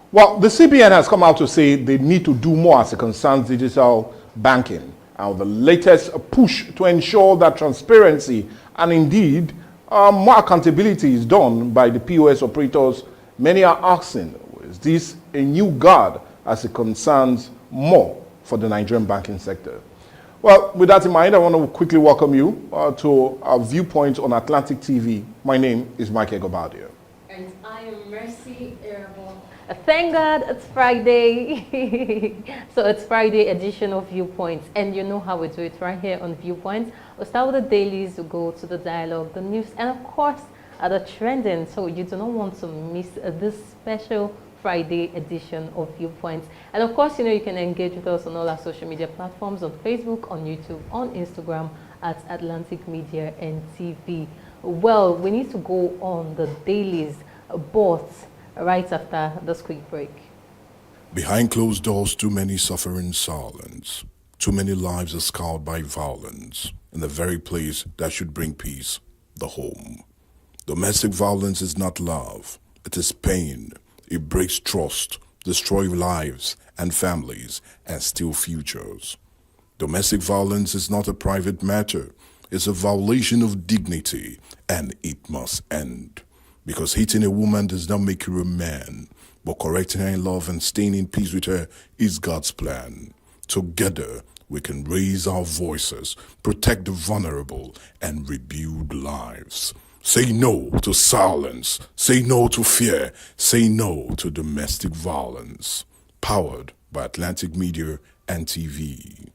Well, the CBN has come out to say they need to do more as it concerns digital banking. The latest push to ensure that transparency and indeed more accountability is done by the POS operators. Many are asking, is this a new guard as it concerns more for the Nigerian banking sector? Well, with that in mind, I want to quickly welcome you to our Viewpoint on Atlantic TV. My name is Mike Egobadia. And I am Mercy Erabo. Thank God it's Friday. So it's Friday edition of Viewpoint. And you know how we do it right here on Viewpoint. We'll start with the dailies, we'll go to the dialogue, the news, and of course, the trending. So you do not want to miss this special Friday edition of Viewpoint. And of course, you can engage with us on all our social media platforms, on Facebook, on YouTube, on Instagram at Atlantic Media and TV. Well, we need to go on the dailies, but right after this quick break. Behind closed doors, too many suffer in silence. Too many lives are scarred by violence in the very place that should bring peace, the home. Domestic violence is not love, it is pain. It breaks trust, destroys lives and families, and steals futures. Domestic violence is not a private matter. It's a violation of dignity, and it must end. Because hitting a woman does not make you a man, but correcting her in love and staying in peace with her is God's plan. Together, we can raise our voices, protect the vulnerable, and rebuild lives. Say no to silence. Say no to fear. Say no to domestic violence. Powered by Atlantic Media and TV.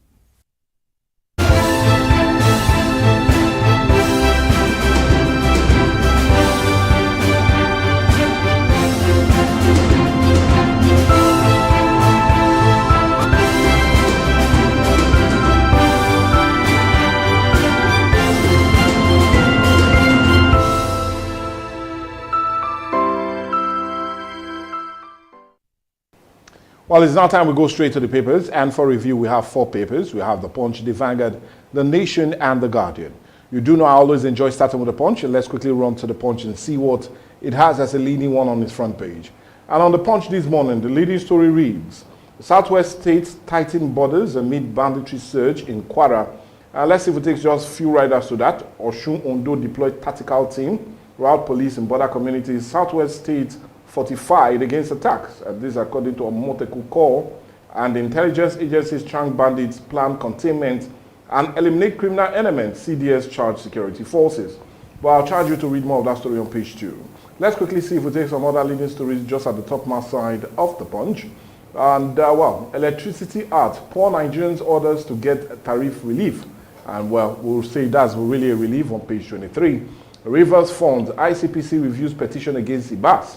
Well, it's now time we go straight to the papers, and for review we have 4 papers. We have The Punch, The Vanguard, The Nation, and The Guardian. You do know I always enjoy starting with The Punch, and let's quickly run to The Punch and see what it has as a leading one on its front page. And on The Punch this morning, the leading story reads, Southwest states tighten borders amid banditry surge in Kwara. Let's see if it takes just a few riders to that. Osun Ondo deployed tactical team, route police in border communities. Southwest states fortified against attacks. This according to a Moteku call. And intelligence agencies track bandits, plan containment, and eliminate criminal elements. CDS charge security forces. But I'll charge you to read more of that story on page 2. Let's quickly see if we take some other leading stories just at the topmost side of the Punch. And well, electricity art. Poor Nigerians orders to get tariff relief. And well, we'll say that's really a relief on page 23. Rivers Fund, ICPC reviews petition against IBAS.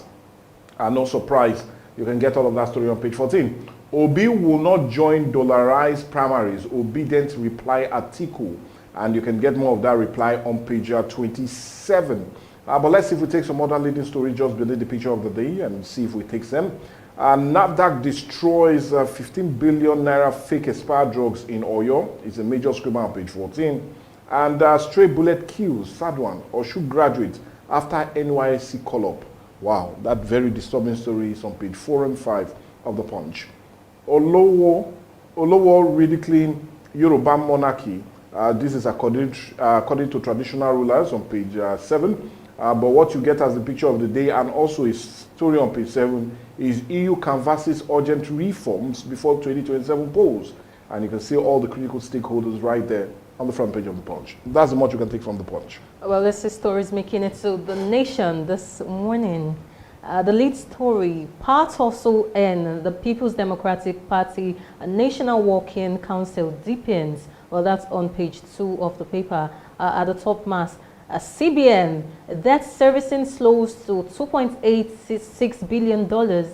No surprise, you can get all of that story on page 14. Obi will not join dollarized primaries. Obedient reply article. And you can get more of that reply on page 27. But let's see if we take some other leading stories just beneath the picture of the day and see if we take them. NAFDAC destroys 15 billion naira fake expired drugs in Oyo. It's a major screamer on page 14. And stray bullet kills, sad one, Oshu graduate after NYSC call-up. Wow, that very disturbing story is on page 4 and 5 of the Punch. Olowo ridiculing Yoruba monarchy. This is according to traditional rulers on page 7. But what you get as the picture of the day and also a story on page 7 is EU canvasses urgent reforms before 2027 polls. And you can see all the critical stakeholders right there on the front page of the Punch. That's the much you can take from the Punch. Well, this is stories making it to The Nation this morning. The lead story, part hustle and the People's Democratic Party National Working Council deepens. Well, that's on page 2 of the paper. At the top mass, CBN, debt servicing slows to $2.86 billion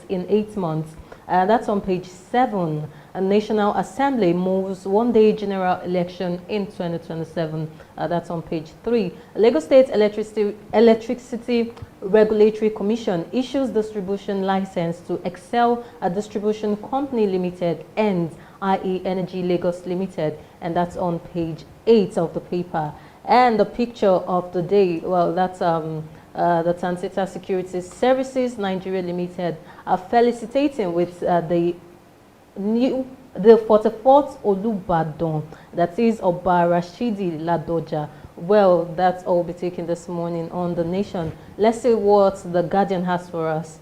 in 8 months. That's on page 7. A National Assembly moves one-day general election in 2027. That's on page 3. Lagos State Electricity Regulatory Commission issues distribution license to Excel Distribution Company Limited and IE Energy Lagos Limited. And that's on page 8 of the paper. And the picture of the day, well, that's The Tansita Security Services Nigeria Limited are felicitating with the 44th Olubadan, that is Oba Rashidi Ladoja. Well, that's all we'll be taking this morning on The Nation. Let's see what The Guardian has for us.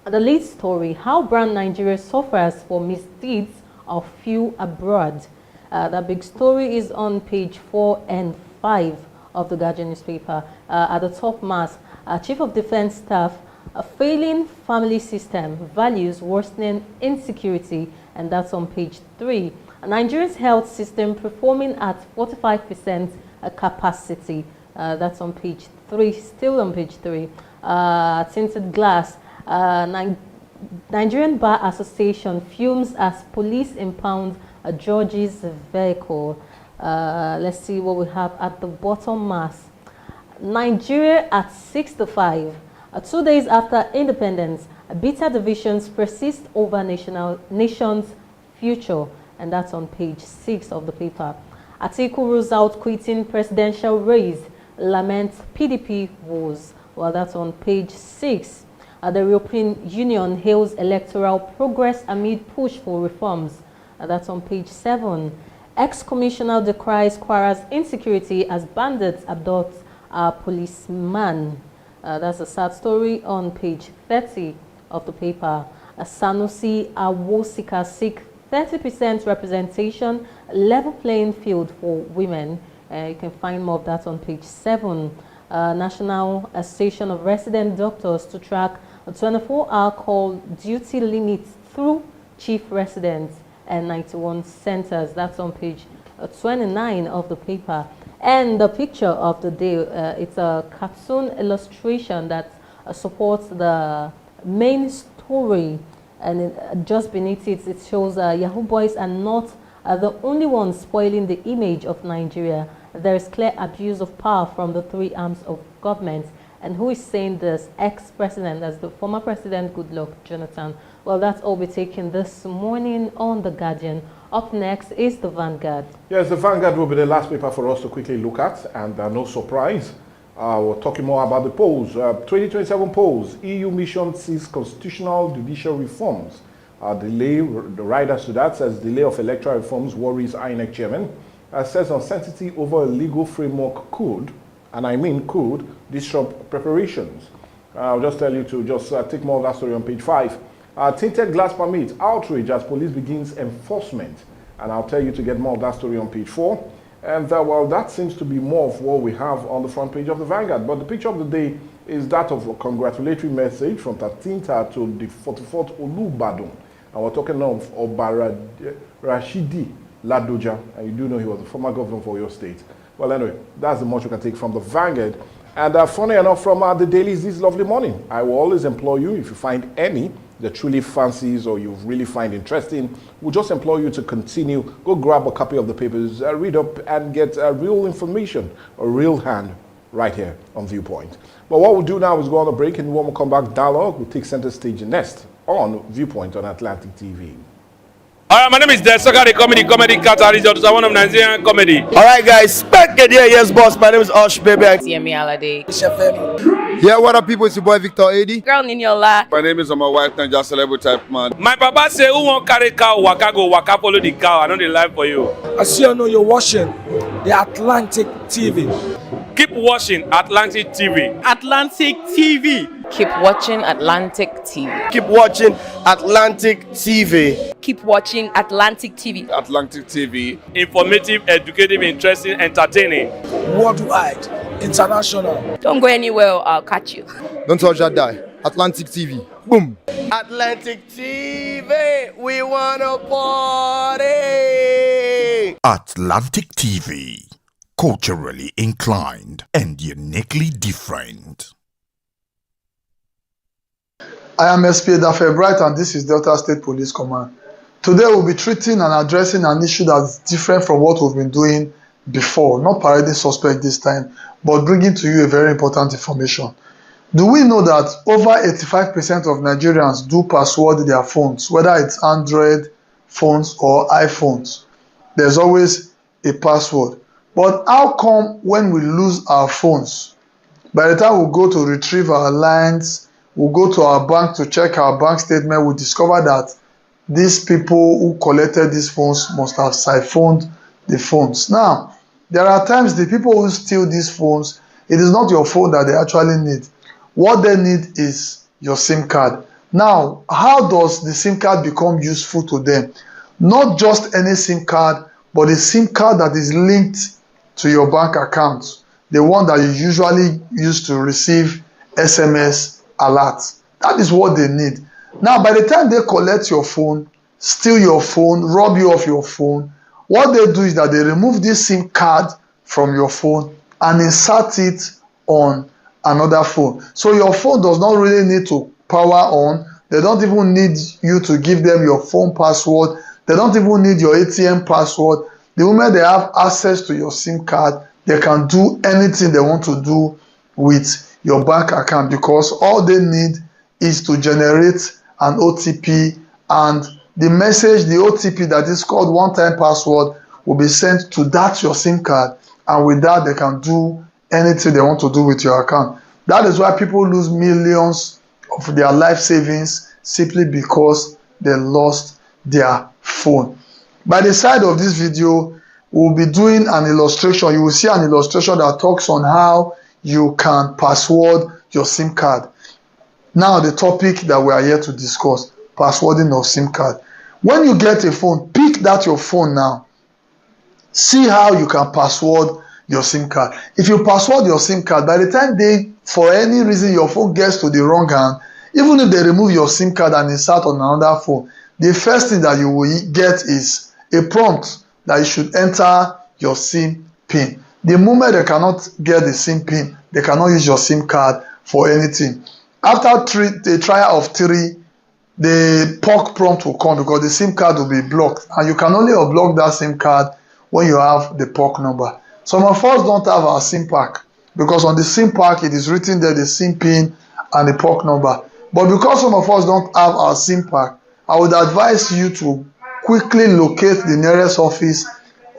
The lead story, how brand Nigeria suffers for misdeeds of few abroad. The big story is on page 4 and 5 of the Guardian newspaper. At the top mass, Chief of Defense Staff, a failing family system, values worsening insecurity, and that's on page 3. Nigeria's health system performing at 45% capacity. That's on page 3, still on page 3. Tinted glass. Nigerian Bar Association fumes as police impound George's vehicle. Let's see what we have at the bottom mass. Nigeria at 65. 2 days after independence, bitter divisions persist over nation's future, and that's on page 6 of the paper. Atiku rules out quitting presidential race, laments PDP woes. Well, that's on page 6. The European Union hails electoral progress amid push for reforms. That's on page 7. Ex-commissioner decries Kwara's insecurity as bandits abduct a policeman. That's a sad story on page 30 of the paper. Sanusi Awosika seek 30% representation, level playing field for women. You can find more of that on page 7. National Association of Resident Doctors to track a 24-hour call duty limits through chief residents and 91 centers. That's on page 29 of the paper. And the picture of the day, it's a cartoon illustration that supports the main story. And just beneath it, it shows Yahoo boys are not the only ones spoiling the image of Nigeria. There is clear abuse of power from the three arms of government. And who is saying this? Ex-president, that's the former president, Goodluck Jonathan. Well, that's all we're taking this morning on The Guardian. Up next is The Vanguard. Yes, The Vanguard will be the last paper for us to quickly look at, and no surprise, we're talking more about the polls. 2027 polls, EU mission sees constitutional judicial reforms. Delay, the writer to that says delay of electoral reforms worries INEC chairman. Says uncertainty over a legal framework could, and I mean could, disrupt preparations. I'll just tell you to just take more of that story on page 5. Tinted glass permit, outrage as police begins enforcement. And I'll tell you to get more of that story on page 4. And well, that seems to be more of what we have on the front page of the Vanguard. But the picture of the day is that of a congratulatory message from Tatinta to the 44th Olubadan. And we're talking of Oba Rashidi Ladoja. And you do know he was the former governor for your state. Well, anyway, that's the much you can take from the Vanguard. And funny enough, from the dailies this lovely morning, I will always implore you, if you find any that truly fancies or you really find interesting, we'll just implore you to continue. Go grab a copy of the papers, read up, and get real information, a real hand, right here on Viewpoint. But what we'll do now is go on a break, and when we come back, dialogue will take center stage next on Viewpoint on Atlantic TV. All right, my name is Desoka, the comedy catalyst, one of Nigerian comedy. All right, guys, back again. Yes, boss. My name is Osh, baby. Yemi Alade. Yeah, what up, people? It's your boy Victor Adi. Girl Niniola. My name is my wife, and just celebrity type man. My papa say, who won't carry cow, waka go, waka follow the cow. I know the life for you. I see you know you're watching the Atlantic TV. Keep watching Atlantic TV. Atlantic TV. Keep watching Atlantic TV. Keep watching Atlantic TV. Keep watching Atlantic TV. Atlantic TV. Informative, educative, interesting, entertaining. Worldwide, international. Don't go anywhere, I'll catch you. Don't touch that die. Atlantic TV. Boom. Atlantic TV. We wanna party. Atlantic TV. Culturally inclined and uniquely different. I am SP Dafe Bright, and this is Delta State Police Command. Today we'll be treating and addressing an issue that's different from what we've been doing before. Not parading suspect this time, but bringing to you a very important information. Do we know that over 85% of Nigerians do password their phones, whether it's Android phones or iPhones? There's always a password. But how come when we lose our phones, By the time we go to retrieve our lines, we go to our bank to check our bank statement, we discover that these people who collected these phones must have siphoned the phones. Now, there are times the people who steal these phones, it is not your phone that they actually need. What they need is your SIM card. Now, how does the SIM card become useful to them? Not just any SIM card, but the SIM card that is linked to your bank account, the one that you usually use to receive SMS alerts. That is what they need. Now, by the time they collect your phone, steal your phone, rob you of your phone, what they do is that they remove this SIM card from your phone and insert it on another phone. So your phone does not really need to power on. They don't even need you to give them your phone password. They don't even need your ATM password. The moment they have access to your SIM card, they can do anything they want to do with your bank account, because all they need is to generate an OTP, and the message, the OTP that is called one-time password, will be sent to that your SIM card, and with that they can do anything they want to do with your account. That is why people lose millions of their life savings simply because they lost their phone. By the side of this video, we'll be doing an illustration. You will see an illustration that talks on how you can password your SIM card. Now, the topic that we are here to discuss, passwording of SIM card. When you get a phone, pick that your phone now. See how you can password your SIM card. If you password your SIM card, by the time for any reason, your phone gets to the wrong hand, even if they remove your SIM card and insert on another phone, the first thing that you will get is a prompt that you should enter your SIM PIN. The moment they cannot get the SIM PIN, they cannot use your SIM card for anything. After the trial of 3, the POC prompt will come because the SIM card will be blocked, and you can only unblock that SIM card when you have the POC number. Some of us don't have our SIM pack, because on the SIM pack it is written there the SIM PIN and the POC number. But because some of us don't have our SIM pack, I would advise you to quickly locate the nearest office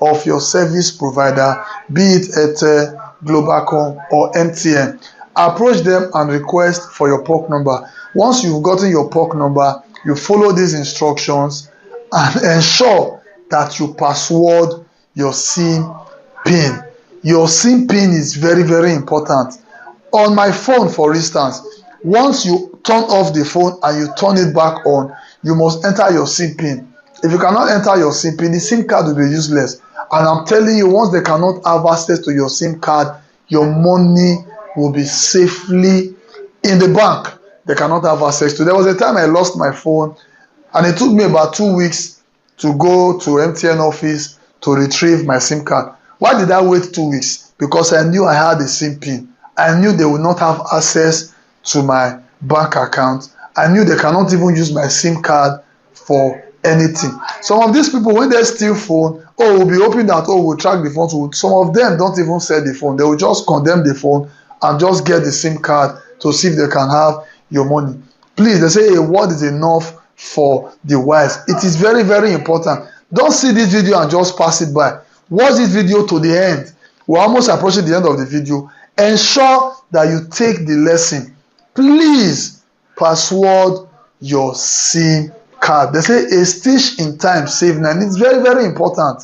of your service provider, be it Airtel, Globalcom or MTN. Approach them and request for your POC number. Once you've gotten your POC number, you follow these instructions and ensure that you password your SIM PIN. Your SIM PIN is very, very important. On my phone, for instance, once you turn off the phone and you turn it back on, you must enter your SIM PIN. If you cannot enter your SIM PIN, the SIM card will be useless. And I'm telling you, once they cannot have access to your SIM card, your money will be safely in the bank. They cannot have access to. There was a time I lost my phone, and it took me about 2 weeks to go to MTN office to retrieve my SIM card. Why did I wait 2 weeks? Because I knew I had a SIM PIN. I knew they would not have access to my bank account. I knew they cannot even use my SIM card for anything. Some of these people, when they steal phone, we'll be hoping that, we'll track the phone. Some of them don't even sell the phone. They will just condemn the phone and just get the SIM card to see if they can have your money. Please, they say a word is enough for the wise. It is very, very important. Don't see this video and just pass it by. Watch this video to the end. We're almost approaching the end of the video. Ensure that you take the lesson. Please password your SIM card. They say a stitch in time save 9. It's very, very important.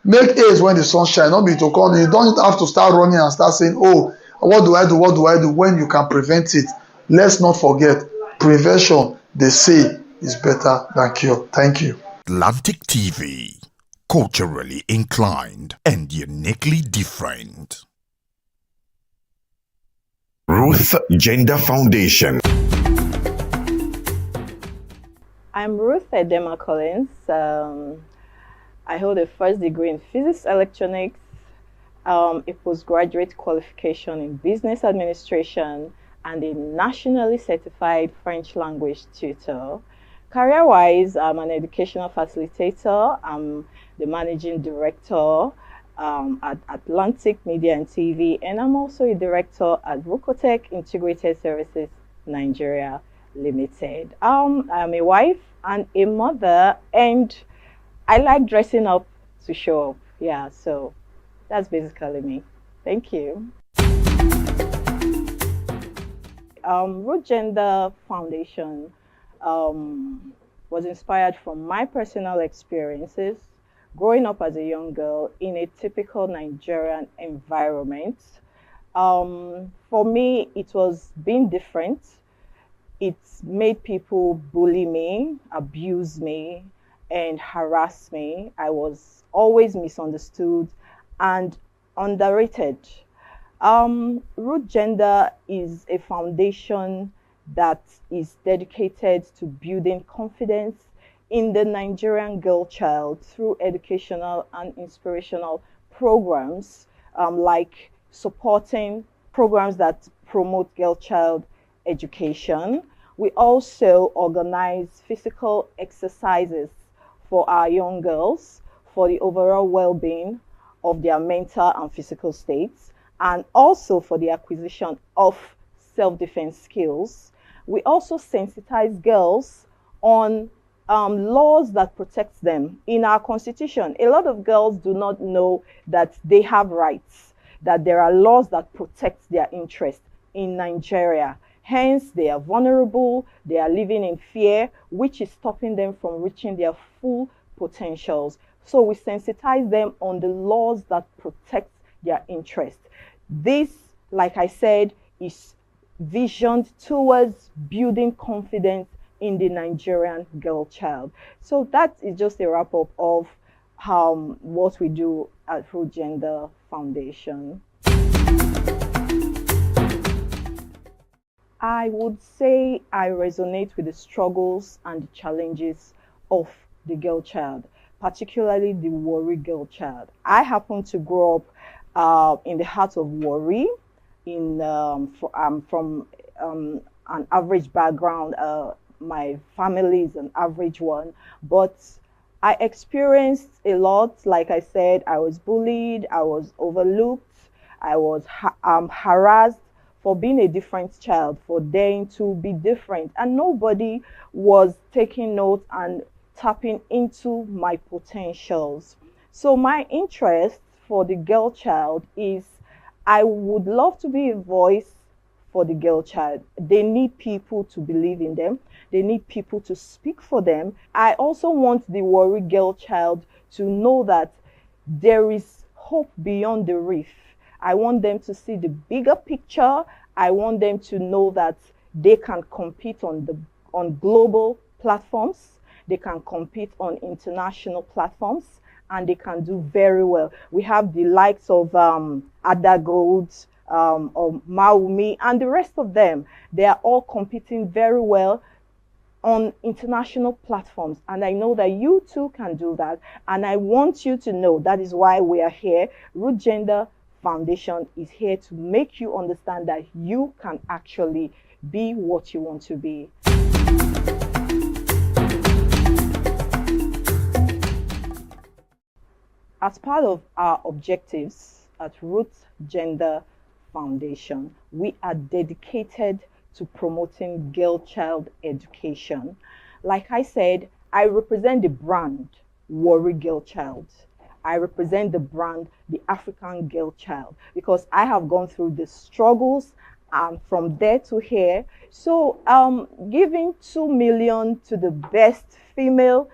Make haste when the sun shines. Not be to call. You don't have to start running and start saying, what do I do? What do I do? When you can prevent it. Let's not forget, prevention, they say, is better than cure. Thank you. Atlantic TV, culturally inclined and uniquely different. Ruth Gender Foundation. I'm Ruth Edema Collins. I hold a first degree in physics electronics, a postgraduate qualification in business administration, and a nationally certified French language tutor. Career-wise, I'm an educational facilitator. I'm the managing director at Atlantic Media and TV, and I'm also a director at Vocotech Integrated Services Nigeria Limited. I'm a wife and a mother, and I like dressing up to show up. Yeah, so that's basically me. Thank you. Root Gender Foundation was inspired from my personal experiences growing up as a young girl in a typical Nigerian environment. For me, it was being different. It made people bully me, abuse me, and harass me. I was always misunderstood and underrated. Root Gender is a foundation that is dedicated to building confidence in the Nigerian girl child through educational and inspirational programs, like supporting programs that promote girl child education. We also organize physical exercises for our young girls for the overall well-being of their mental and physical states, and also for the acquisition of self-defense skills. We also sensitize girls on laws that protect them. In our constitution, a lot of girls do not know that they have rights, that there are laws that protect their interests in Nigeria. Hence, they are vulnerable, they are living in fear, which is stopping them from reaching their full potentials. So we sensitize them on the laws that protect their interests. This, like I said, is visioned towards building confidence in the Nigerian girl child. So that is just a wrap up of what we do at Root Gender Foundation. I would say I resonate with the struggles and the challenges of the girl child, particularly the Warri girl child. I happen to grow up in the heart of Warri. I'm from an average background. My family is an average one, but I experienced a lot. Like I said, I was bullied, I was overlooked, I was harassed for being a different child, for daring to be different, and nobody was taking note and tapping into my potentials. So my interest for the girl child is I would love to be a voice for the girl child. They need people to believe in them. They need people to speak for them. I also want the Warri girl child to know that there is hope beyond the reef. I want them to see the bigger picture. I want them to know that they can compete on global platforms. They can compete on international platforms, and they can do very well. We have the likes of Ada Gold, or Maumi, and the rest of them. They are all competing very well on international platforms, and I know that you too can do that, and I want you to know that is why we are here. Root Gender Foundation is here to make you understand that you can actually be what you want to be. As part of our objectives at Root Gender Foundation, we are dedicated to promoting girl child education. Like I said, I represent the brand Warri Girl Child. I represent the brand the African Girl Child, because I have gone through the struggles from there to here. So giving 2 million to the best female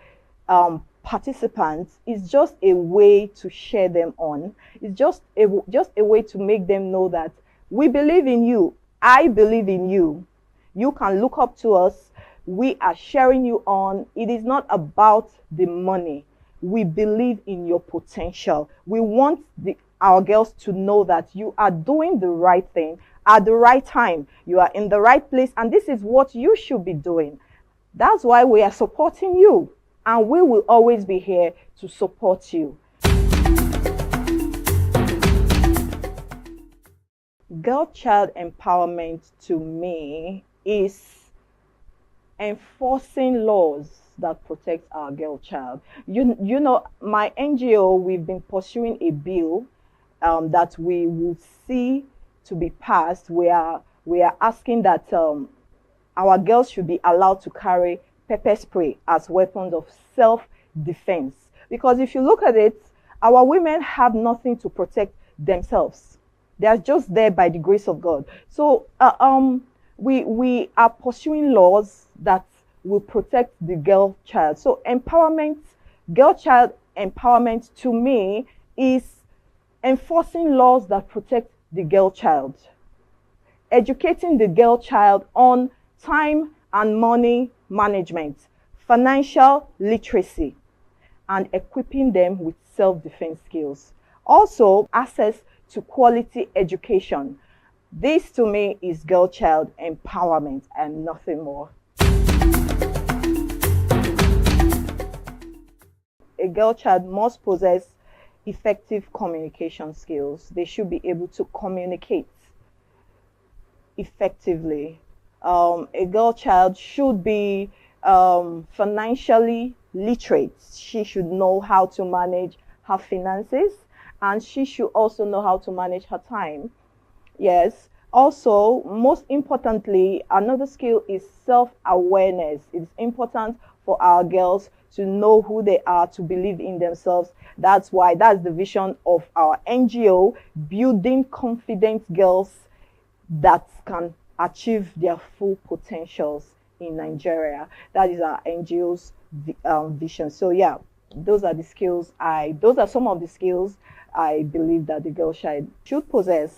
participants is just a way to share them on. It's just a way to make them know that we believe in you. I believe in you. You can look up to us. We are sharing you on. It is not about the money. We believe in your potential. We want our girls to know that you are doing the right thing at the right time. You are in the right place, and this is what you should be doing. That's why we are supporting you, and we will always be here to support you. Girl child empowerment to me is enforcing laws that protect our girl child. You know, my NGO, we've been pursuing a bill that we will see to be passed. We are asking that our girls should be allowed to carry pepper spray as weapons of self-defense. Because if you look at it, our women have nothing to protect themselves. They are just there by the grace of God. So we are pursuing laws that will protect the girl child. So empowerment, girl child empowerment to me is enforcing laws that protect the girl child, educating the girl child on time and money management, financial literacy, and equipping them with self-defense skills. Also, access to quality education. This to me is girl child empowerment and nothing more. A girl child must possess effective communication skills. They should be able to communicate effectively. A girl child should be financially literate. She should know how to manage her finances, and she should also know how to manage her time. Yes. Also, most importantly, another skill is self-awareness. It's important for our girls to know who they are, to believe in themselves. That's the vision of our NGO, building confident girls that can achieve their full potentials in Nigeria. That is our NGO's vision. So yeah, those are some of the skills I believe that the girl child should possess.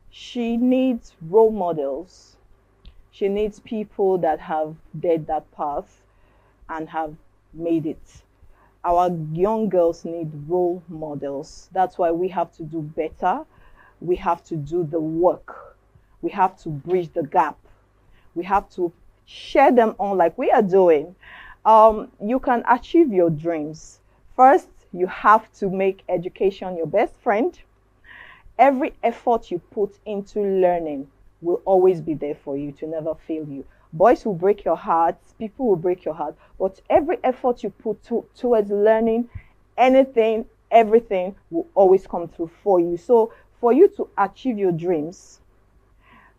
She needs role models. She needs people that have led that path and have made it. Our young girls need role models. That's why we have to do better. We have to do the work. We have to bridge the gap. We have to share them on like we are doing. You can achieve your dreams. First, you have to make education your best friend. Every effort you put into learning will always be there for you to never fail you. Boys will break your heart, people will break your heart, but every effort you put towards learning anything, everything will always come through for you. So for you to achieve your dreams,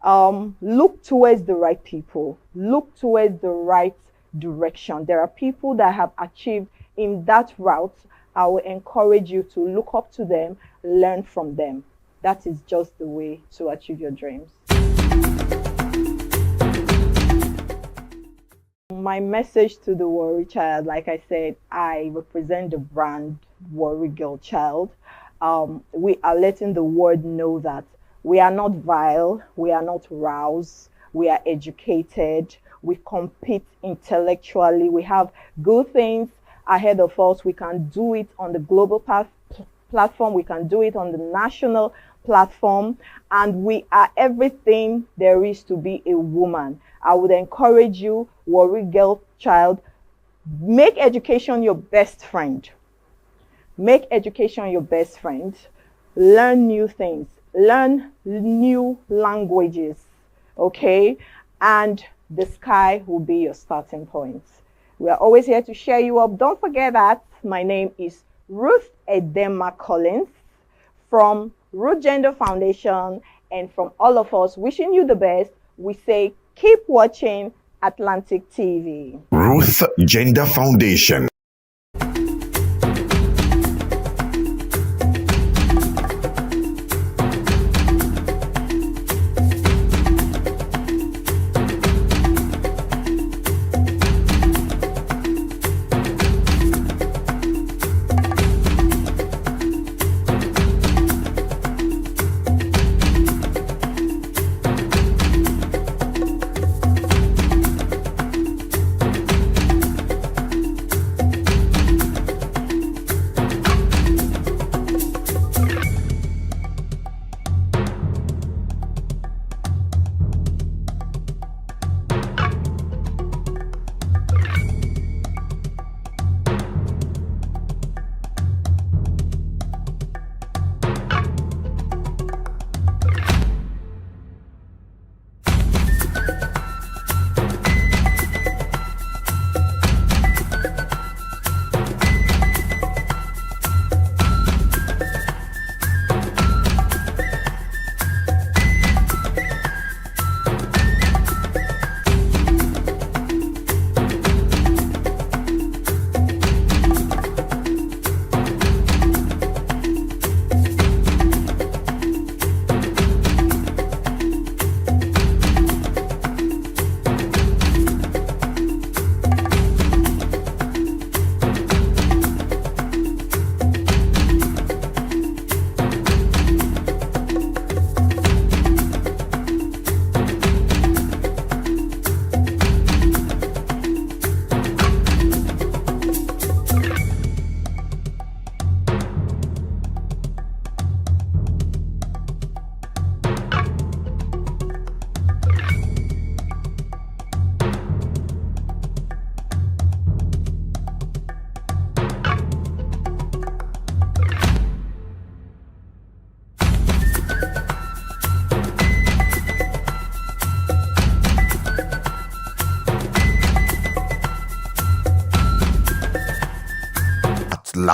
look towards the right people, look towards the right direction. There are people that have achieved in that route. I will encourage you to look up to them, learn from them. That is just the way to achieve your dreams. My message to the Warri Child, like I said, I represent the brand Warri Girl Child. We are letting the world know that we are not vile, we are not roused, we are educated, we compete intellectually, we have good things ahead of us. We can do it on the global platform, we can do it on the national platform, and we are everything there is to be a woman. I would encourage you, Warri Girl Child, make education your best friend. Make education your best friend. Learn new things. Learn new languages. Okay? And the sky will be your starting point. We are always here to cheer you up. Don't forget that my name is Ruth Edema Collins from Root Gender Foundation, and from all of us wishing you the best, we say keep watching Atlantic TV. Ruth Gender Foundation.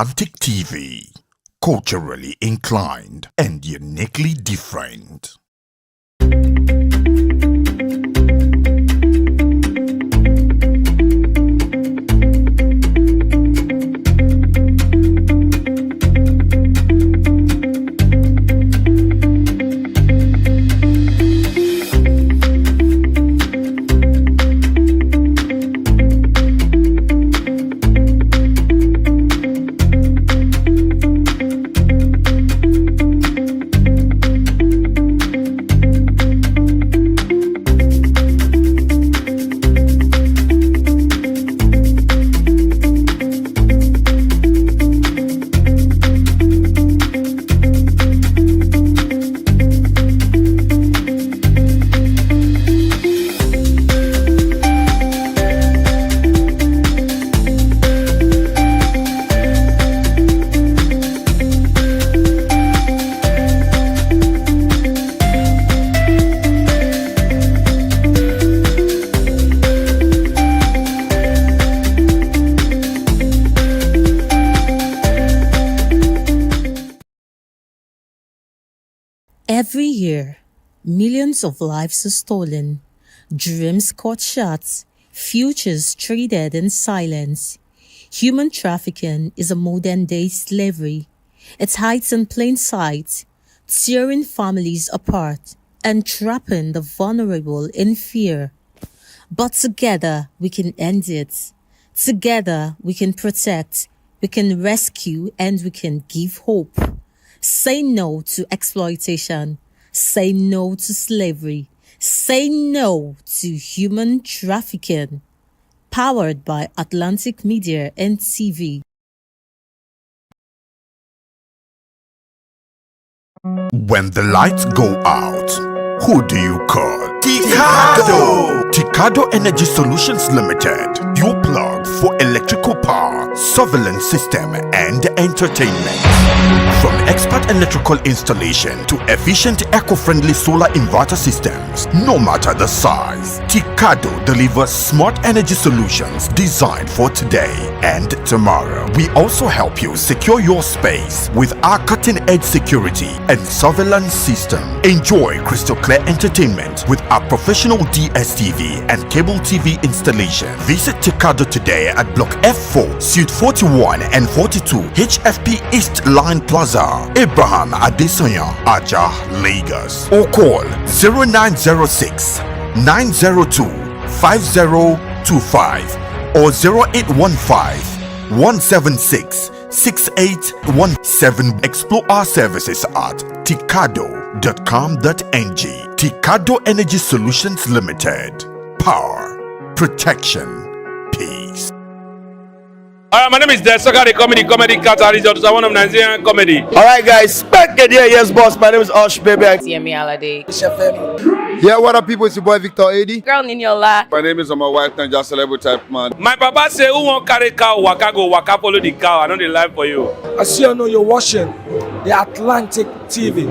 Atlantic TV, culturally inclined and uniquely different. Every year, millions of lives are stolen, dreams cut short, futures traded in silence. Human trafficking is a modern-day slavery. It hides in plain sight, tearing families apart and trapping the vulnerable in fear. But together, we can end it. Together, we can protect, we can rescue, and we can give hope. Say no to exploitation. Say no to slavery. Say no to human trafficking. Powered by Atlantic Media and TV. When the lights go out, who do you call? Ticado! Ticado Energy Solutions Limited, your plug for electrical power, surveillance system, and entertainment. From expert electrical installation to efficient eco-friendly solar inverter systems, no matter the size, Ticado delivers smart energy solutions designed for today and tomorrow. We also help you secure your space with our cutting-edge security and surveillance system. Enjoy crystal clear entertainment with our professional DSTV and cable TV installation. Visit Ticado today at Block F4, Suite 41 and 42, HFP East Line Plaza, Abraham Adesanya, Aja, Lagos. Or call 0906 902 5025 or 0815 176 6817. Explore our services at ticado.com.ng. Ticado Energy Solutions Limited. Power, protection, peace. My name is Desoka, the comedy catalyst of one of Nigerian comedy. Alright guys, back again, yes boss, my name is Osh Baby. CME Alade. Yeah, what up people, it's your boy Victor 80. Girl Ninyola. My name is my wife and just celebrity type man. My papa say, who won't carry cow, waka go, waka follow the cow. I know the life for you. I see you know you're watching the Atlantic TV.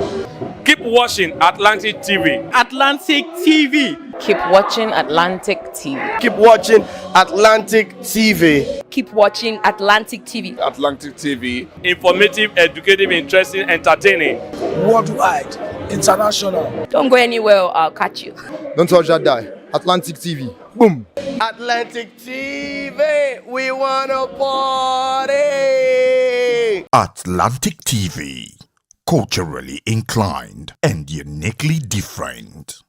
Keep watching Atlantic TV. Atlantic TV. Keep watching Atlantic TV. Keep watching Atlantic TV. Keep watching Atlantic TV. Atlantic TV. Informative, educative, interesting, entertaining. Worldwide, international. Don't go anywhere, I'll catch you. Don't touch that die. Atlantic TV. Boom. Atlantic TV, we wanna party. Atlantic TV, culturally inclined and uniquely different.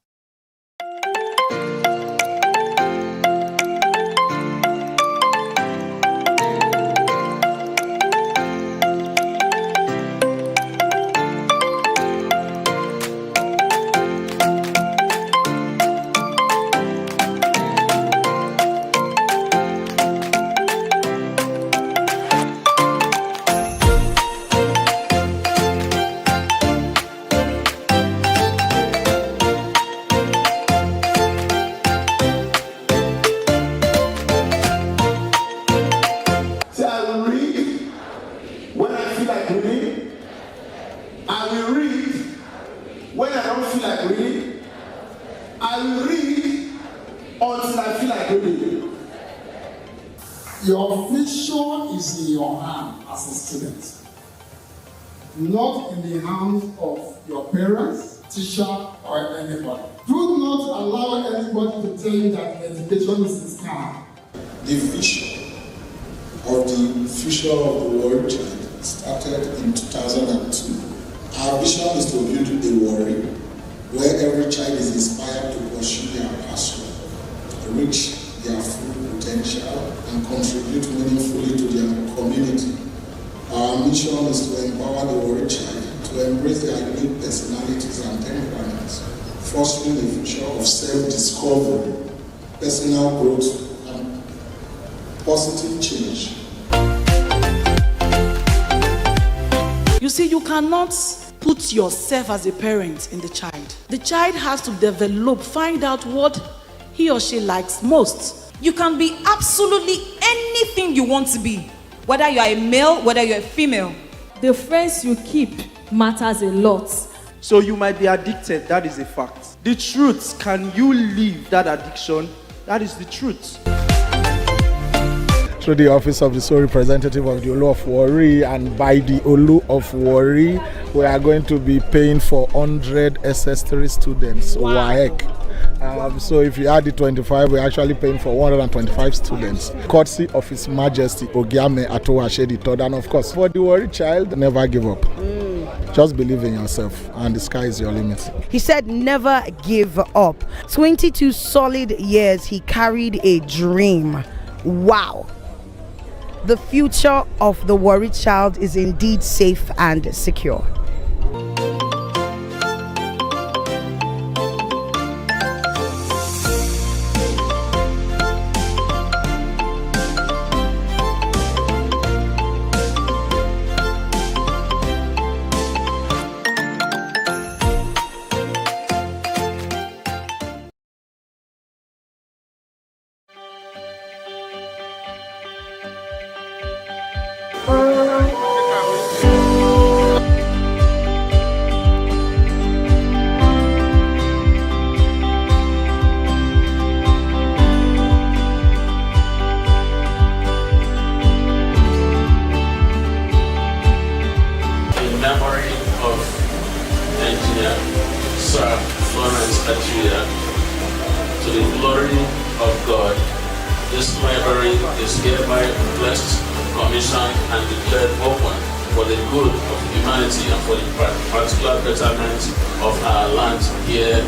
Your vision is in your hand. as a student. Not in the hands of your parents, teacher, or anybody. Do not allow anybody to tell you that education is a scam. The vision of the future of the world child started in 2002. Our vision is to build a world where every child is inspired to pursue their passion, reach their full potential, and contribute meaningfully to their community. Our mission is to empower the world child to embrace their unique personalities and temperaments, fostering a future of self-discovery, personal growth, and positive change. You see, you cannot put yourself as a parent in the child. The child has to develop, find out what he or she likes most. You can be absolutely anything you want to be, whether you are a male, whether you're a female. The friends you keep matters a lot. So you might be addicted, that is a fact. The truth, can you leave that addiction? That is the truth. Through the office of the sole representative of the Olu of Warri, and by the Olu of Warri, we are going to be paying for 100 SS3 students. Wow. WAEC. So if you add the 25, we're actually paying for 125 students, courtesy of His Majesty Ogiame Atowashe III. And of course, for the Warri child, never give up. Just believe in yourself, and the sky is your limit. He said never give up. 22 solid years he carried a dream. Wow. The future of the Warri child is indeed safe and secure. To the glory of God, this library is hereby blessed, commissioned, and declared open for the good of humanity and for the particular betterment of our land here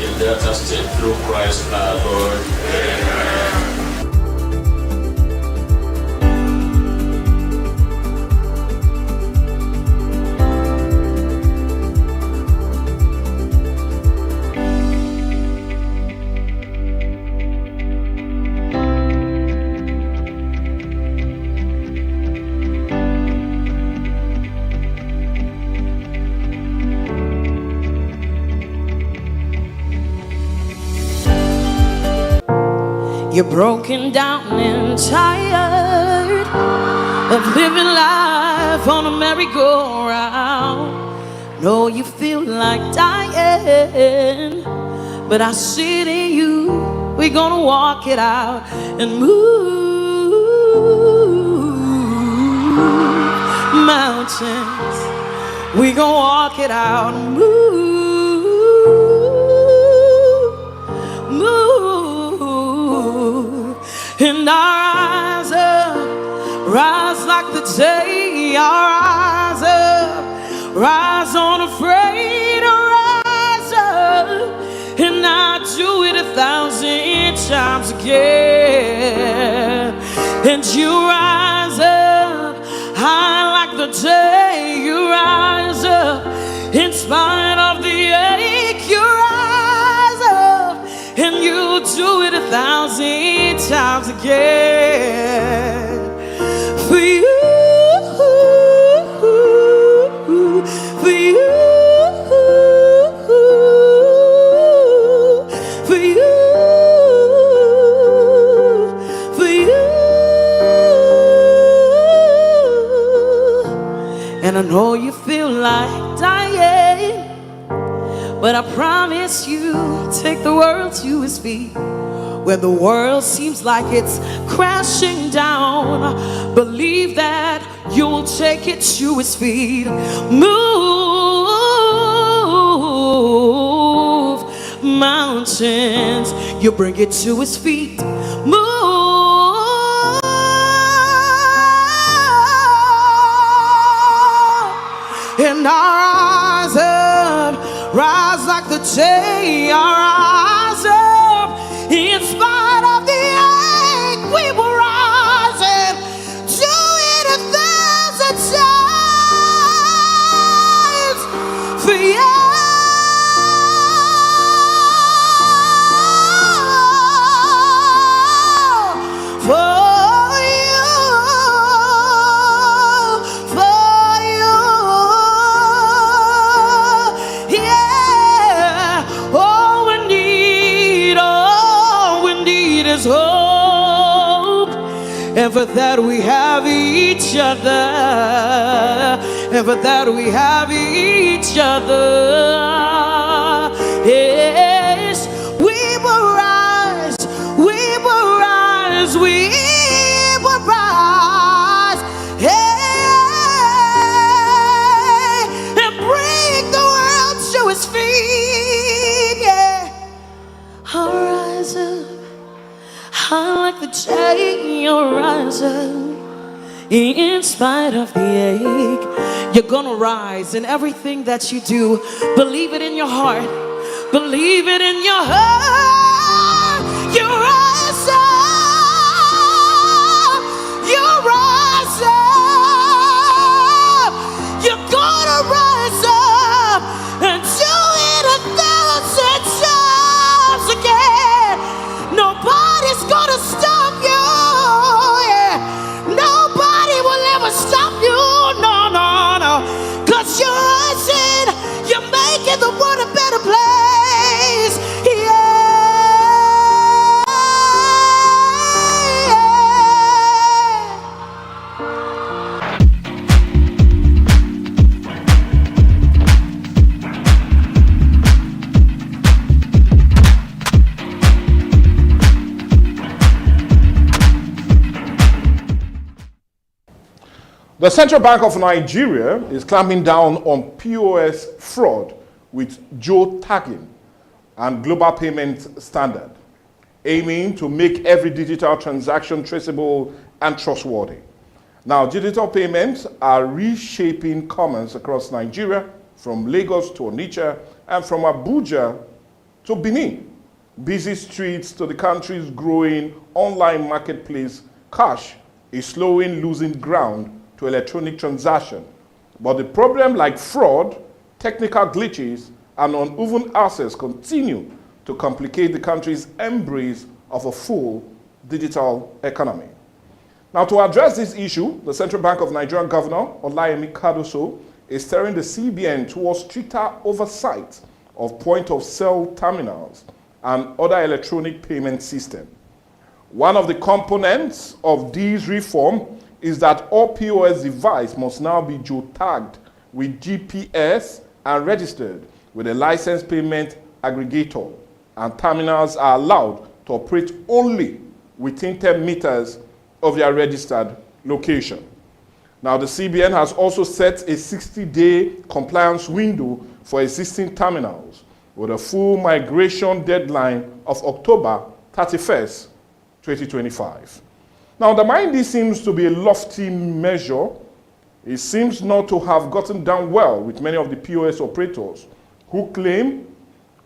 in Delta State through Christ our Lord. Amen. You're broken down and tired of living life on a merry-go-round. No, you feel like dying, but I see it in you. We're gonna walk it out and move mountains. We're gonna walk it out and move. And our eyes up, rise like the day. Our eyes up, rise unafraid, rise up. And I do it 1,000 times again. And you rise up, high like the day. You rise up, in spite of the ache. You rise up, and you do it 1,000 times again. For you, for you, for you, for you. And I know you feel like dying, but I promise you, take the world to His feet. When the world seems like it's crashing down, believe that you will take it to its feet. Move mountains, you bring it to its feet. Move, and our eyes up, rise like the day. Our eyes up, in spite of the ache, we will rise and do it 1,000 times for you. And for that we have each other. And for that we have each other. Yes, we will rise. We will rise. We will rise. Hey, and bring the world to its feet. Yeah, I'll rise up. I like the day you're rising. In spite of the ache, you're gonna rise in everything that you do. Believe it in your heart. Believe it in your heart. You rise up. You rise up. You're gonna rise up and do it 1,000 times again. Nobody's gonna stop you. Yeah. Nobody will ever stop you. No, no, no. 'Cause you're rising. You're making the world a better place. Yeah. The Central Bank of Nigeria is clamping down on POS fraud with geo-tagging and global payment standard, aiming to make every digital transaction traceable and trustworthy. Now, digital payments are reshaping commerce across Nigeria, from Lagos to Onitsha and from Abuja to Benin. Busy streets to the country's growing online marketplace, cash is slowly losing ground to electronic transaction. But the problem, like fraud, technical glitches, and uneven access, continue to complicate the country's embrace of a full digital economy. Now, to address this issue, the Central Bank of Nigeria Governor Olayemi Kadoso is steering the CBN towards stricter oversight of point-of-sale terminals and other electronic payment systems. One of the components of these reform is that all POS devices must now be geo-tagged with GPS and registered with a licensed payment aggregator, and terminals are allowed to operate only within 10 meters of their registered location. Now, the CBN has also set a 60-day compliance window for existing terminals with a full migration deadline of October 31st, 2025. Now, the mind seems to be a lofty measure. It seems not to have gotten down well with many of the POS operators who claim,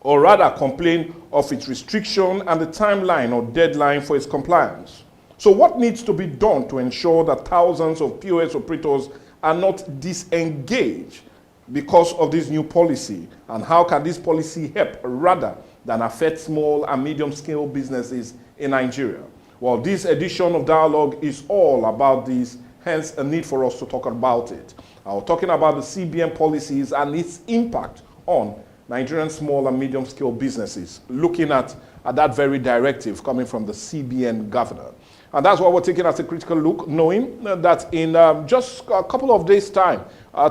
or rather complain, of its restriction and the timeline or deadline for its compliance. So what needs to be done to ensure that thousands of POS operators are not disengaged because of this new policy? And how can this policy help rather than affect small and medium-scale businesses in Nigeria? Well, this edition of Dialogue is all about this, hence a need for us to talk about it. We're talking about the CBN policies and its impact on Nigerian small and medium-scale businesses, looking at that very directive coming from the CBN governor. And that's what we're taking as a critical look, knowing that in just a couple of days' time,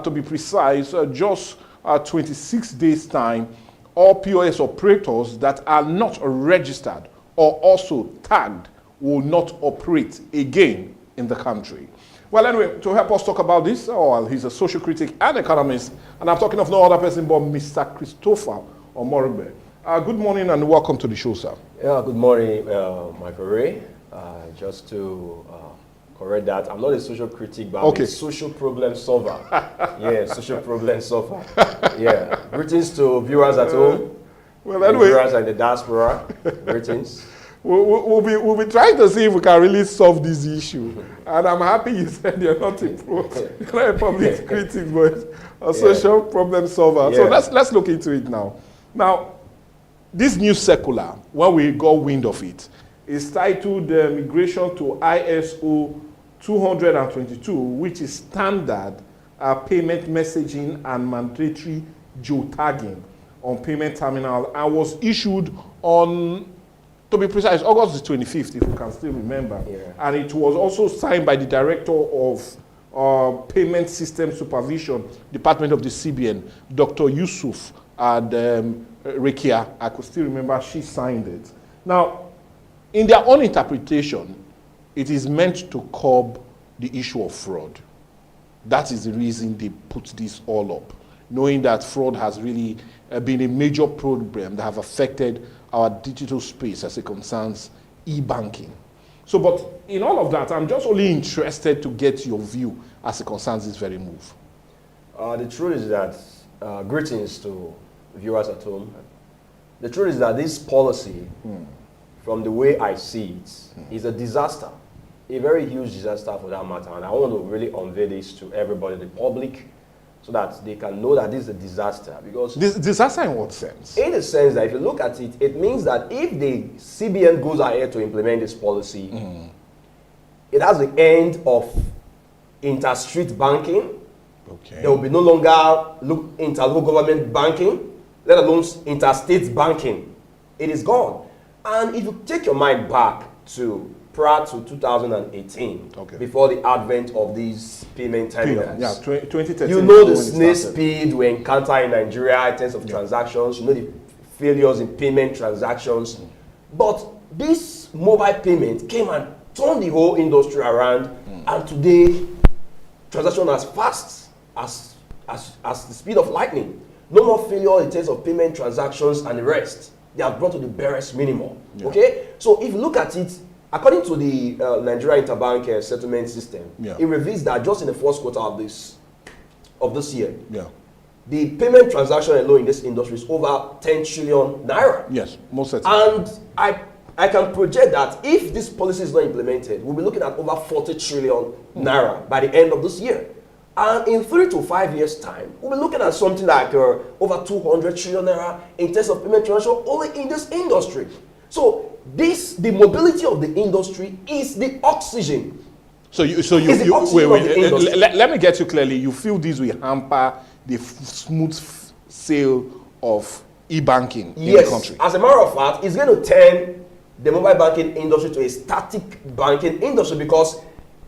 to be precise, just 26 days' time, all POS operators that are not registered or also tagged will not operate again in the country. Well, anyway, to help us talk about this, he's a social critic and economist, and I'm talking of no other person but Mr. Christopher Omorigbe. Good morning and welcome to the show, sir. Yeah, good morning, Michael Ray. Just to correct that, I'm not a social critic, but I'm a social problem solver. Yeah, social problem solver. Yeah. Greetings to viewers at home. Well, anyway, viewers in the diaspora. Greetings. We'll be trying to see if we can really solve this issue. And I'm happy you said you're not a public critic, but a social problem solver. Yeah. So let's look into it now. Now, this new circular, when we got wind of it, is titled Migration to ISO 222, which is standard payment messaging and mandatory geotagging on payment terminal, and was issued on, to be precise, August the 25th, if you can still remember. Yeah. And it was also signed by the Director of Payment System Supervision, Department of the CBN, Dr. Yusuf and Rekia. I could still remember she signed it. Now, in their own interpretation, it is meant to curb the issue of fraud. That is the reason they put this all up, knowing that fraud has really been a major problem that have affected our digital space as it concerns e-banking. So, but in all of that, I'm just only interested to get your view as it concerns this very move. The truth is that, greetings to viewers at home. The truth is that this policy, from the way I see it, is a disaster, a very huge disaster for that matter. And I want to really unveil this to everybody, the public, so that they can know that this is a disaster. Because disaster in what sense? In the sense that if you look at it, it means that if the CBN goes ahead to implement this policy, it has the end of inter-street banking. Okay. There will be no longer inter-local government banking, let alone interstate banking. It is gone. And if you take your mind back to prior to 2018, before the advent of these payment terminals, 2013, you know the snail speed we encounter in Nigeria in terms of transactions, you know the failures in payment transactions. But this mobile payment came and turned the whole industry around, and today, transactions as fast as the speed of lightning. No more failure in terms of payment transactions and the rest. They are brought to the barest minimum. Yeah. Okay? So if you look at it, according to the Nigeria Interbank Settlement System, it reveals that just in the first quarter of this year, the payment transaction alone in this industry is over 10 trillion naira. Yes, most certainly. And I can project that if this policy is not implemented, we'll be looking at over 40 trillion naira by the end of this year. And in 3 to 5 years' time, we'll be looking at something like over 200 trillion naira in terms of payment transaction only in this industry. So the mobility of the industry is the oxygen. Let me get you clearly. You feel this will hamper the smooth sale of e-banking in the country? As a matter of fact, it's going to turn the mobile banking industry to a static banking industry, because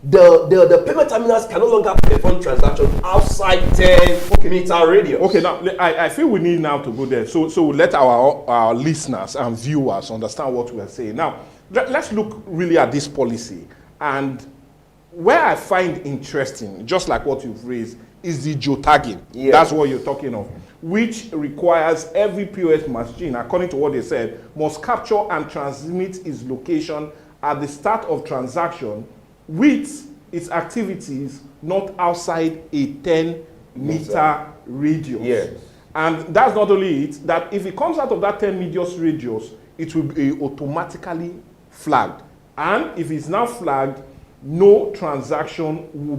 the payment terminals can no longer perform transactions outside 10-meter radius. Okay, now I feel we need now to go there. So we'll let our listeners and viewers understand what we are saying. Now, let's look really at this policy. And where I find interesting, just like what you've raised, is the geotagging. Yeah. That's what you're talking of, which requires every POS machine, according to what they said, must capture and transmit its location at the start of transaction with its activities not outside a 10-meter radius. Yes. And that's not only it, that if it comes out of that 10-meter radius, it will be automatically flagged. And if it's now flagged, no transaction will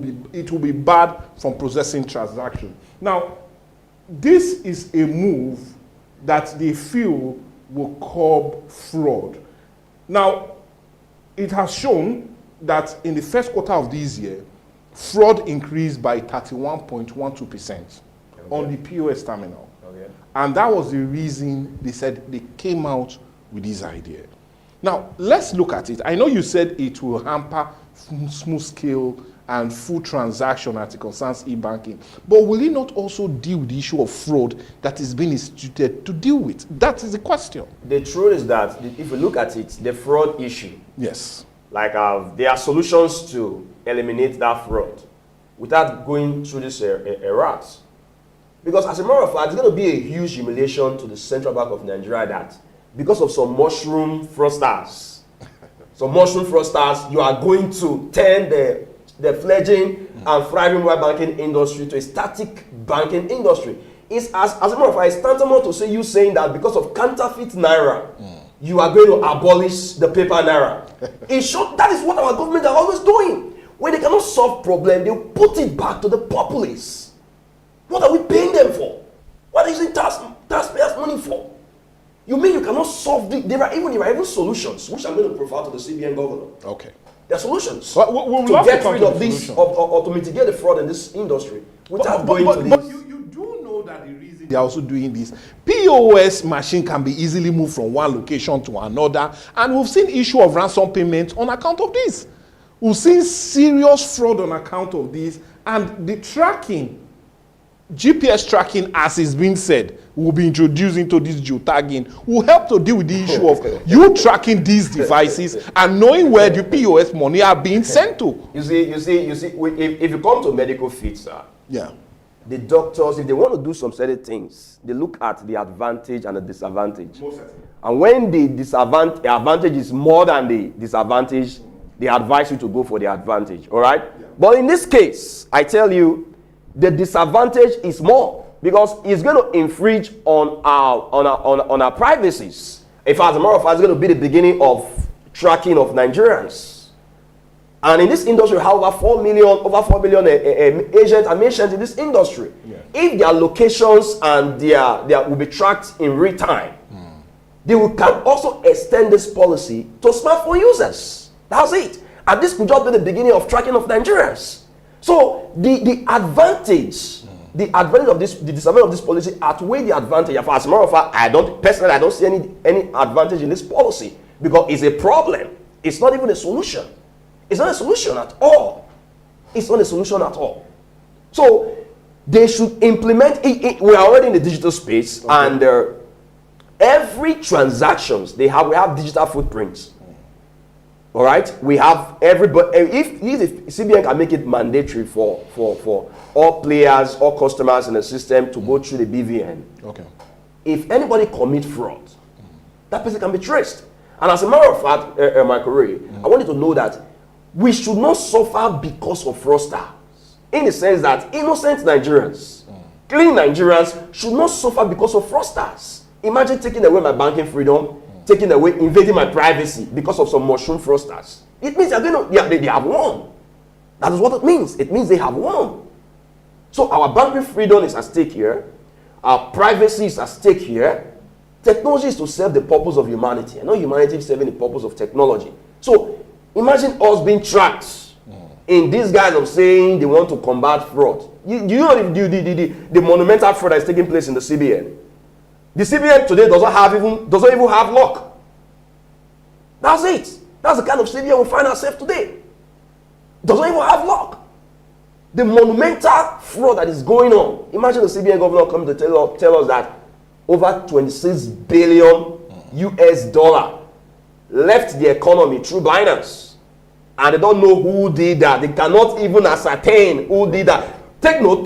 be barred from processing transaction. Now, this is a move that they feel will curb fraud. Now, it has shown that in the first quarter of this year, fraud increased by 31.12% on the POS terminal. Okay. And that was the reason they said they came out with this idea. Now, let's look at it. I know you said it will hamper smooth scale and full transaction as it concerns e-banking, but will it not also deal with the issue of fraud that is being instituted to deal with? That is the question. The truth is that if you look at it, the fraud issue, yes, Like there are solutions to eliminate that fraud without going through this errors. Because as a matter of fact, it's going to be a huge humiliation to the Central Bank of Nigeria that because of some mushroom fraudsters, you are going to turn the fledgling and thriving mobile banking industry to a static banking industry. It's as a matter of fact, it's tantamount to say you saying that because of counterfeit naira, you are going to abolish the paper naira. In short, that is what our government are always doing. When they cannot solve problem, they put it back to the populace. What are we paying them for? What are you using taxpayers' money for? You mean you cannot solve there are even solutions, which I'm going to provide to the CBN governor. Okay. There are solutions we'll to get rid of this or to mitigate the fraud in this industry without going to this. But you do know that the reason they're also doing this, POS machine can be easily moved from one location to another, and we've seen issue of ransom payments on account of this. We've seen serious fraud on account of this, and the tracking, GPS tracking, as is being said, will be introduced into this geotagging, will help to deal with the issue of you tracking these devices and knowing where the POS money are being sent to. You see, if you come to medical field, sir, yeah, the doctors, if they want to do some certain things, they look at the advantage and the disadvantage. Most certainly. And when the advantage is more than the disadvantage, they advise you to go for the advantage. All right? Yeah. But in this case, I tell you, the disadvantage is more because it's going to infringe on our privacies. If as a matter of fact, it's going to be the beginning of tracking of Nigerians. And in this industry, we have over 4 million agents and merchants in this industry. Yeah. If their locations and their will be tracked in real time, they can also extend this policy to smartphone users. That's it. And this could just be the beginning of tracking of Nigerians. So the advantage of this, the disadvantage of this policy outweigh the advantage. As a matter of fact, I don't see any advantage in this policy because it's a problem. It's not even a solution. It's not a solution at all. It's not a solution at all. So they should implement it. We are already in the digital space, okay. And every transactions we have digital footprints. All right, we have everybody. If CBN can make it mandatory for all players, all customers in the system to go through the BVN. Okay. If anybody commit fraud, that person can be traced. And as a matter of fact, Michael Ray, I want you to know that we should not suffer because of fraudsters. In the sense that innocent Nigerians, clean Nigerians should not suffer because of fraudsters. Imagine taking away my banking freedom, taking away, invading my privacy because of some mushroom fraudsters. It means they have won. That is what it means. It means they have won. So our banking freedom is at stake here. Our privacy is at stake here. Technology is to serve the purpose of humanity. I know humanity is serving the purpose of technology. So imagine us being tracked in these guys of saying they want to combat fraud. You know the monumental fraud that is taking place in the CBN. The CBN today doesn't even have luck. That's it. That's the kind of CBN we find ourselves today. Doesn't even have luck. The monumental fraud that is going on. Imagine the CBN governor coming to tell us that over 26 billion US dollar left the economy through Binance. And they don't know who did that. They cannot even ascertain who did that. Take note,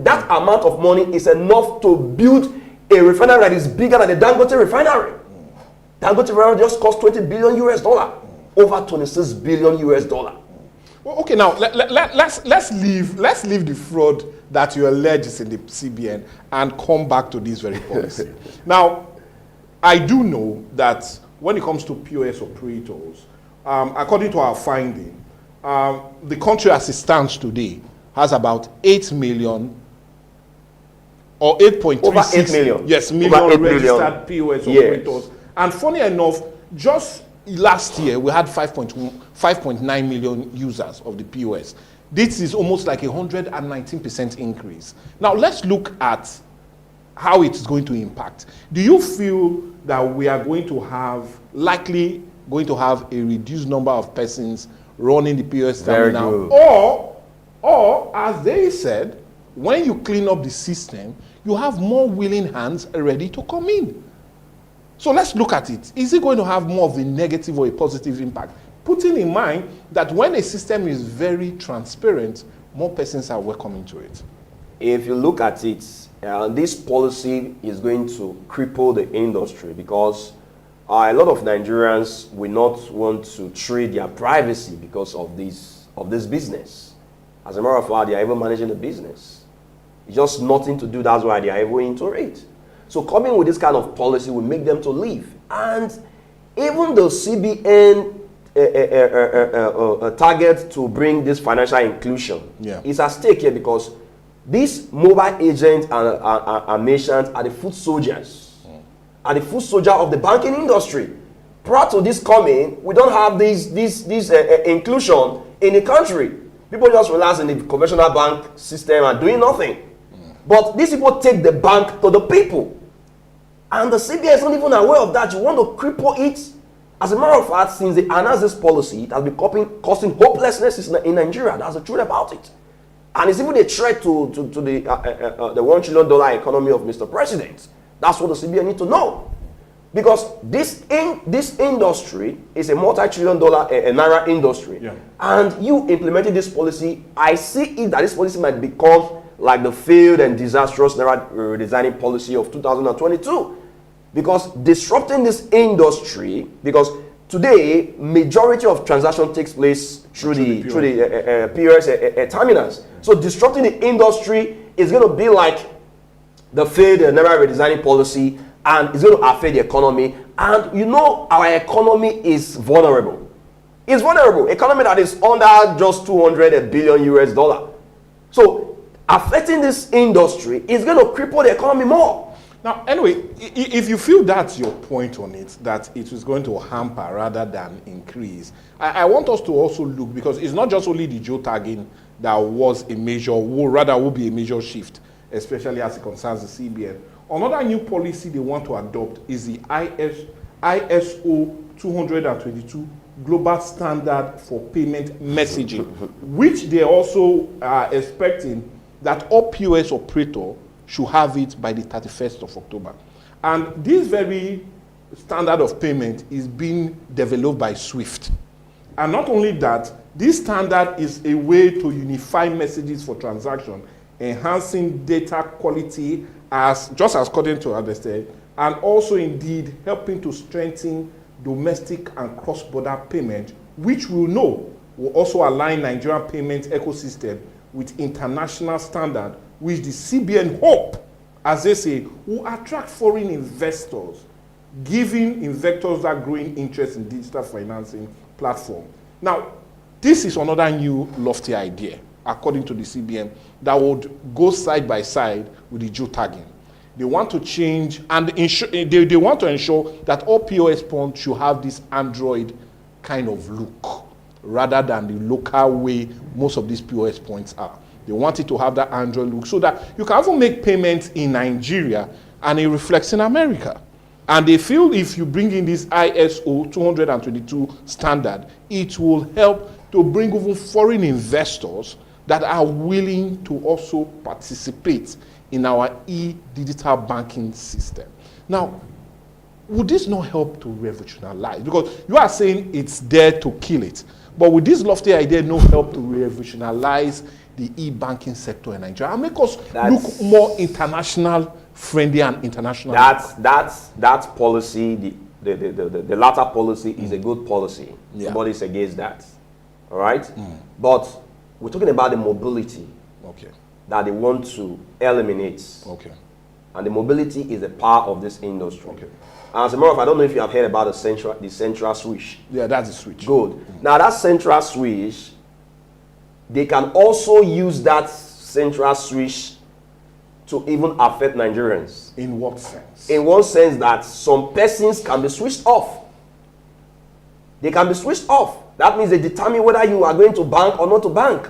that amount of money is enough to build a refinery that is bigger than the Dangote refinery. Dangote refinery just cost 20 billion US dollar. Over 26 billion US dollar. Well, okay, now let's leave the fraud that you allege is in the CBN and come back to this very policy. Now, I do know that when it comes to POS operators, according to our finding, the country as it stands today has about 8 million or 8.36 over 8 million. Yes, million registered POS operators. And funny enough, just last year we had 5.9 million users of the POS. This is almost like 119% increase. Now let's look at how it's going to impact. Do you feel that we are likely going to have a reduced number of persons running the POS terminal? Or as they said, when you clean up the system, you have more willing hands ready to come in. So let's look at it. Is it going to have more of a negative or a positive impact? putting in mind that when a system is very transparent, more persons are welcome into it. If you look at it, this policy is going to cripple the industry because a lot of Nigerians will not want to trade their privacy because of this business. As a matter of fact, they are even managing the business. It's just nothing to do, that's why they are even into it. So coming with this kind of policy will make them to leave. And even the CBN target to bring this financial inclusion is at stake here because these mobile agents and merchants are the foot soldiers, are the foot soldier of the banking industry. Prior to this coming, we don't have this inclusion in the country. People just relax in the conventional bank system and doing nothing. But these people take the bank to the people. And the CBN is not even aware of that. You want to cripple it? As a matter of fact, since they announced this policy, it has been causing hopelessness in Nigeria. That's the truth about it. And it's even a threat to the $1 trillion economy of Mr. President. That's what the CBN need to know. Because this industry is a multi-trillion-dollar naira industry. Yeah. And you implementing this policy, I see it that this policy might become like the failed and disastrous naira redesigning policy of 2022. Because disrupting this industry, because today, majority of transaction takes place through the POS terminals. So disrupting the industry is going to be like the failed naira redesigning policy, and it's going to affect the economy. And you know, our economy is vulnerable. It's vulnerable. Economy that is under just 200 billion US dollar. So affecting this industry is going to cripple the economy more. Now, anyway, if you feel that's your point on it, that it is going to hamper rather than increase, I want us to also look, because it's not just only the geotagging that was a major, will be a major shift, especially as it concerns the CBN. Another new policy they want to adopt is the ISO 222 Global Standard for Payment Messaging, which they also are expecting that all POS operators should have it by the 31st of October. And this very standard of payment is being developed by SWIFT. And not only that, this standard is a way to unify messages for transaction, enhancing data quality just as according to understand, and also indeed helping to strengthen domestic and cross-border payment, which we know will also align Nigerian payment ecosystem with international standard, which the CBN hope, as they say, will attract foreign investors, giving investors that growing interest in digital financing platform. Now, this is another new lofty idea, according to the CBN, that would go side by side with the geotagging. They want to change and they want to ensure that all POS points should have this Android kind of look, rather than the local way most of these POS points are. They want it to have that Android look so that you can even make payments in Nigeria and it reflects in America. And they feel if you bring in this ISO 222 standard, it will help to bring even foreign investors that are willing to also participate in our digital banking system. Now, would this not help to revolutionize? Because you are saying it's there to kill it. But would this lofty idea not help to revolutionize the e-banking sector in Nigeria and make us look more international friendly and international? That policy, the latter policy is a good policy. Nobody's against that. All right? But we're talking about the mobility that they want to eliminate. And the mobility is the power of this industry. As a matter of fact, I don't know if you have heard about the central switch. Yeah, that's the switch. Good. Now that central switch, they can also use that central switch to even affect Nigerians. In what sense? In one sense that some persons can be switched off. They can be switched off. That means they determine whether you are going to bank or not to bank.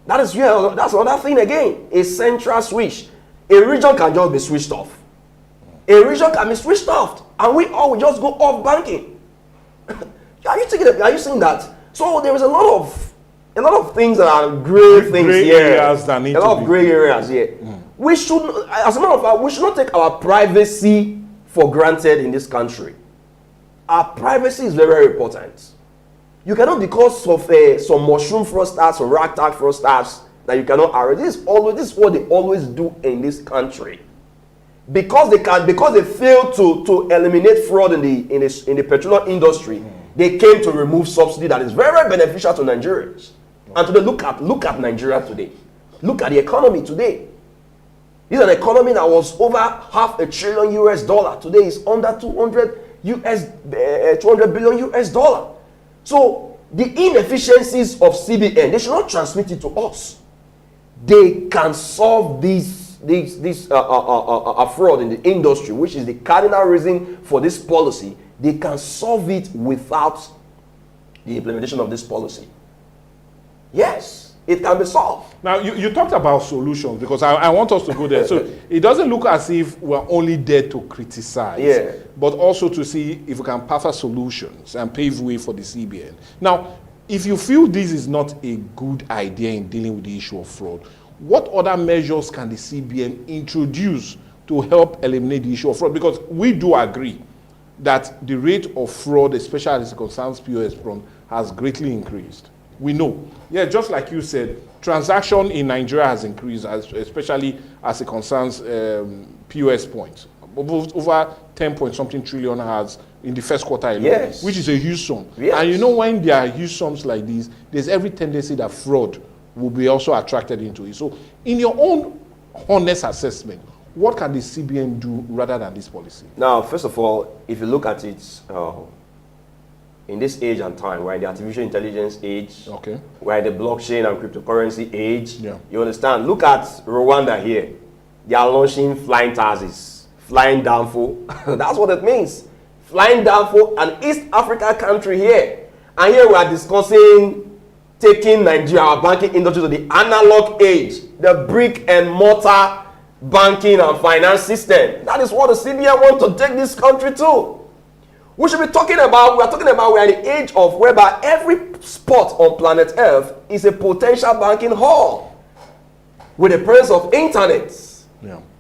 That's another thing again. A central switch. A region can just be switched off. A region can be switched off, and we all will just go off banking. Are you saying that? So there is a lot of things that are gray things here. Areas that need a lot of gray areas here. We should, as a matter of fact, we should not take our privacy for granted in this country. Our privacy is very, very important. You cannot, because of some mushroom fraudsters, some ragtag fraudsters, that you cannot arrest. This is what they always do in this country. Because they failed to eliminate fraud in the petroleum industry, they came to remove subsidy that is very, very beneficial to Nigerians. And today, look at Nigeria today. Look at the economy today. This is an economy that was over $500 billion US. Today is under 200 billion US dollar. So the inefficiencies of CBN, they should not transmit it to us. They can solve this fraud in the industry, which is the cardinal reason for this policy. They can solve it without the implementation of this policy. Yes, it can be solved. Now, you talked about solutions, because I want us to go there. So it doesn't look as if we're only there to criticize, but also to see if we can perfect solutions and pave way for the CBN. Now, if you feel this is not a good idea in dealing with the issue of fraud, what other measures can the CBN introduce to help eliminate the issue of fraud? Because we do agree that the rate of fraud, especially as it concerns POS fraud, has greatly increased. We know. Yeah, just like you said, transaction in Nigeria has increased, especially as it concerns POS points. Over 10-point-something trillion has in the first quarter alone, which is a huge sum. Yes. And you know, when there are huge sums like this, there's every tendency that fraud will be also attracted into it. So in your own honest assessment, what can the CBN do rather than this policy? Now, first of all, if you look at it, in this age and time, we're in the artificial intelligence age, we're in the blockchain and cryptocurrency age, you understand? Look at Rwanda here. They are launching flying taxis, flying Danfo. That's what it means. Flying Danfo, an East Africa country here. And here we are discussing taking Nigeria, our banking industry, to the analog age, the brick and mortar banking and finance system. That is what the CBN want to take this country to. We should be talking about, we're in the age of whereby every spot on planet Earth is a potential banking hall. With the presence of internet,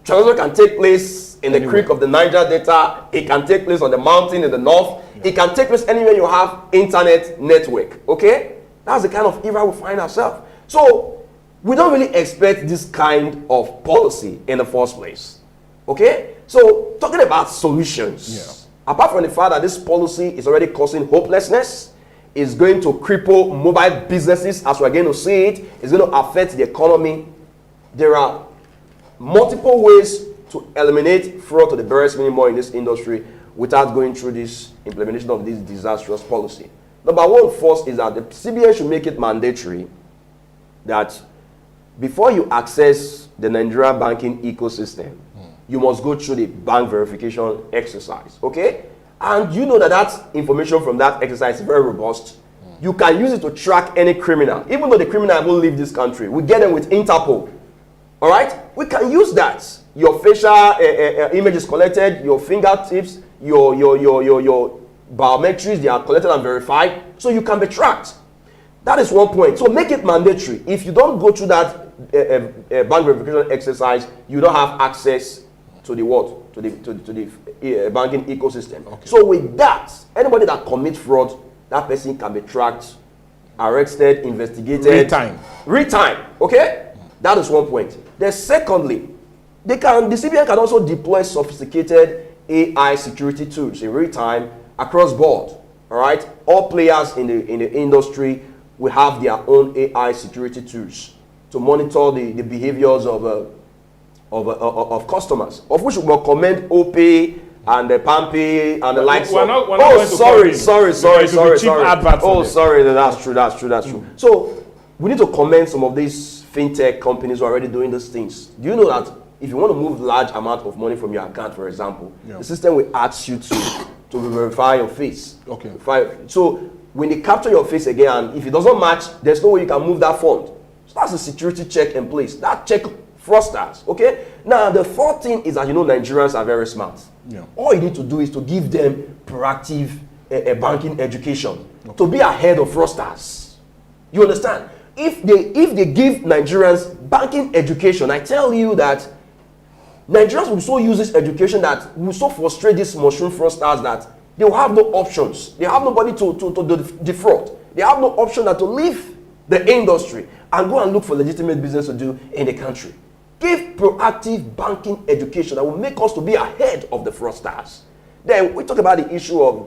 transaction can take place in the creek of the Niger Delta, it can take place on the mountain in the north, it can take place anywhere you have internet network, okay? That's the kind of era we find ourselves. So, we don't really expect this kind of policy in the first place, okay? So, talking about solutions, apart from the fact that this policy is already causing hopelessness, it's going to cripple mobile businesses as we're going to see it, it's going to affect the economy. There are multiple ways to eliminate fraud to the barest minimum in this industry without going through this implementation of this disastrous policy. Number one first is that the CBN should make it mandatory that before you access the Nigerian banking ecosystem, you must go through the bank verification exercise, okay? And you know that that information from that exercise is very robust. You can use it to track any criminal. Even though the criminal won't leave this country, we get them with Interpol, all right? We can use that. Your facial image is collected, your fingertips, your biometrics, they are collected and verified, so you can be tracked. That is one point. So make it mandatory. If you don't go through that bank verification exercise, you don't have access to the what? To the banking ecosystem. Okay. So with that, anybody that commits fraud, that person can be tracked, arrested, investigated. Real time. Okay? That is one point. Then secondly, the CBN can also deploy sophisticated AI security tools in real time across board. All right? All players in the industry will have their own AI security tools to monitor the behaviors of customers, of which we will commend OP and the Pampi and the likes of. Sorry. Oh, sorry. That's true. So we need to commend some of these fintech companies who are already doing these things. Do you know that if you want to move large amount of money from your account, for example, the system will ask you to verify your face. Okay. So when they capture your face again, if it doesn't match, there's no way you can move that fund. So that's a security check in place. That check fraudsters. Okay. Now the fourth thing is that Nigerians are very smart. All you need to do is to give them proactive banking education to be ahead of fraudsters. You understand? If they give Nigerians banking education, I tell you that Nigerians will so use this education that will so frustrate these mushroom fraudsters that they will have no options. They have nobody to defraud. They have no option than to leave the industry and go and look for legitimate business to do in the country. Give proactive banking education that will make us to be ahead of the fraudsters. Then we talk about the issue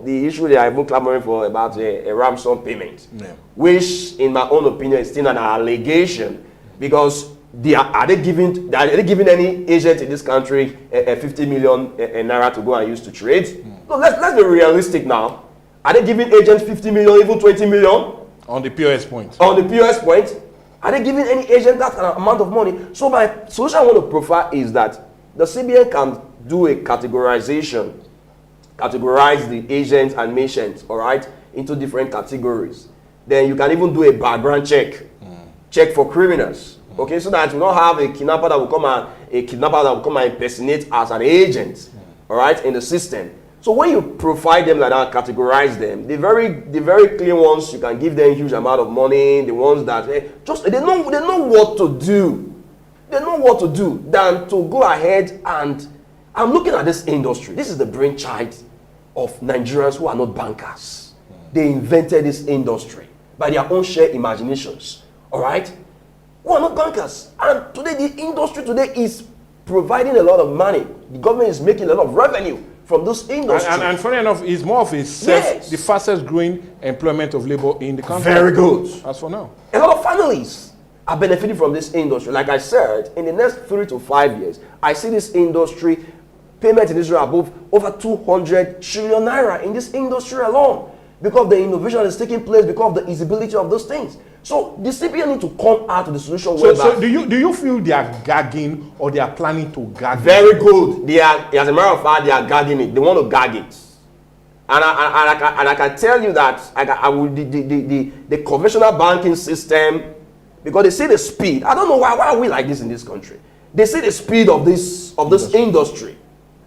they are even clamoring for about a ransom payment, which, in my own opinion, is still an allegation, because are they giving any agent in this country a 50 million naira to go and use to trade? No, let's be realistic now. Are they giving agents 50 million, even 20 million? On the POS point. On the POS point? Are they giving any agent that amount of money? So my solution I want to profile is that the CBN can do a categorization, categorize the agents and merchants, all right, into different categories. Then you can even do a background check for criminals, okay, so that you don't have a kidnapper that will come and impersonate as an agent, all right, in the system. So when you profile them like that, categorize them, the very clean ones, you can give them a huge amount of money. The ones that they know what to do. They know what to do than to go ahead and I'm looking at this industry. This is the brainchild of Nigerians who are not bankers. They invented this industry by their own sheer imaginations. All right, who are not bankers, and today the industry today is providing a lot of money. The government is making a lot of revenue from this industry. And funny enough, it's more of the fastest growing employment of labor in the country. Very good. As for now. A lot of families are benefiting from this industry. Like I said, in the next 3 to 5 years, I see this industry, payment in Israel above over 200 trillion naira in this industry alone. Because of the innovation that is taking place, because of the easybility of those things. So the CBN need to come out with the solution. So do you feel they are gagging or they are planning to gag? Very good. They are, as a matter of fact, they are gagging it. They want to gag it. And I can tell you that the conventional banking system, because they see the speed. I don't know why are we like this in this country. They see the speed of this industry,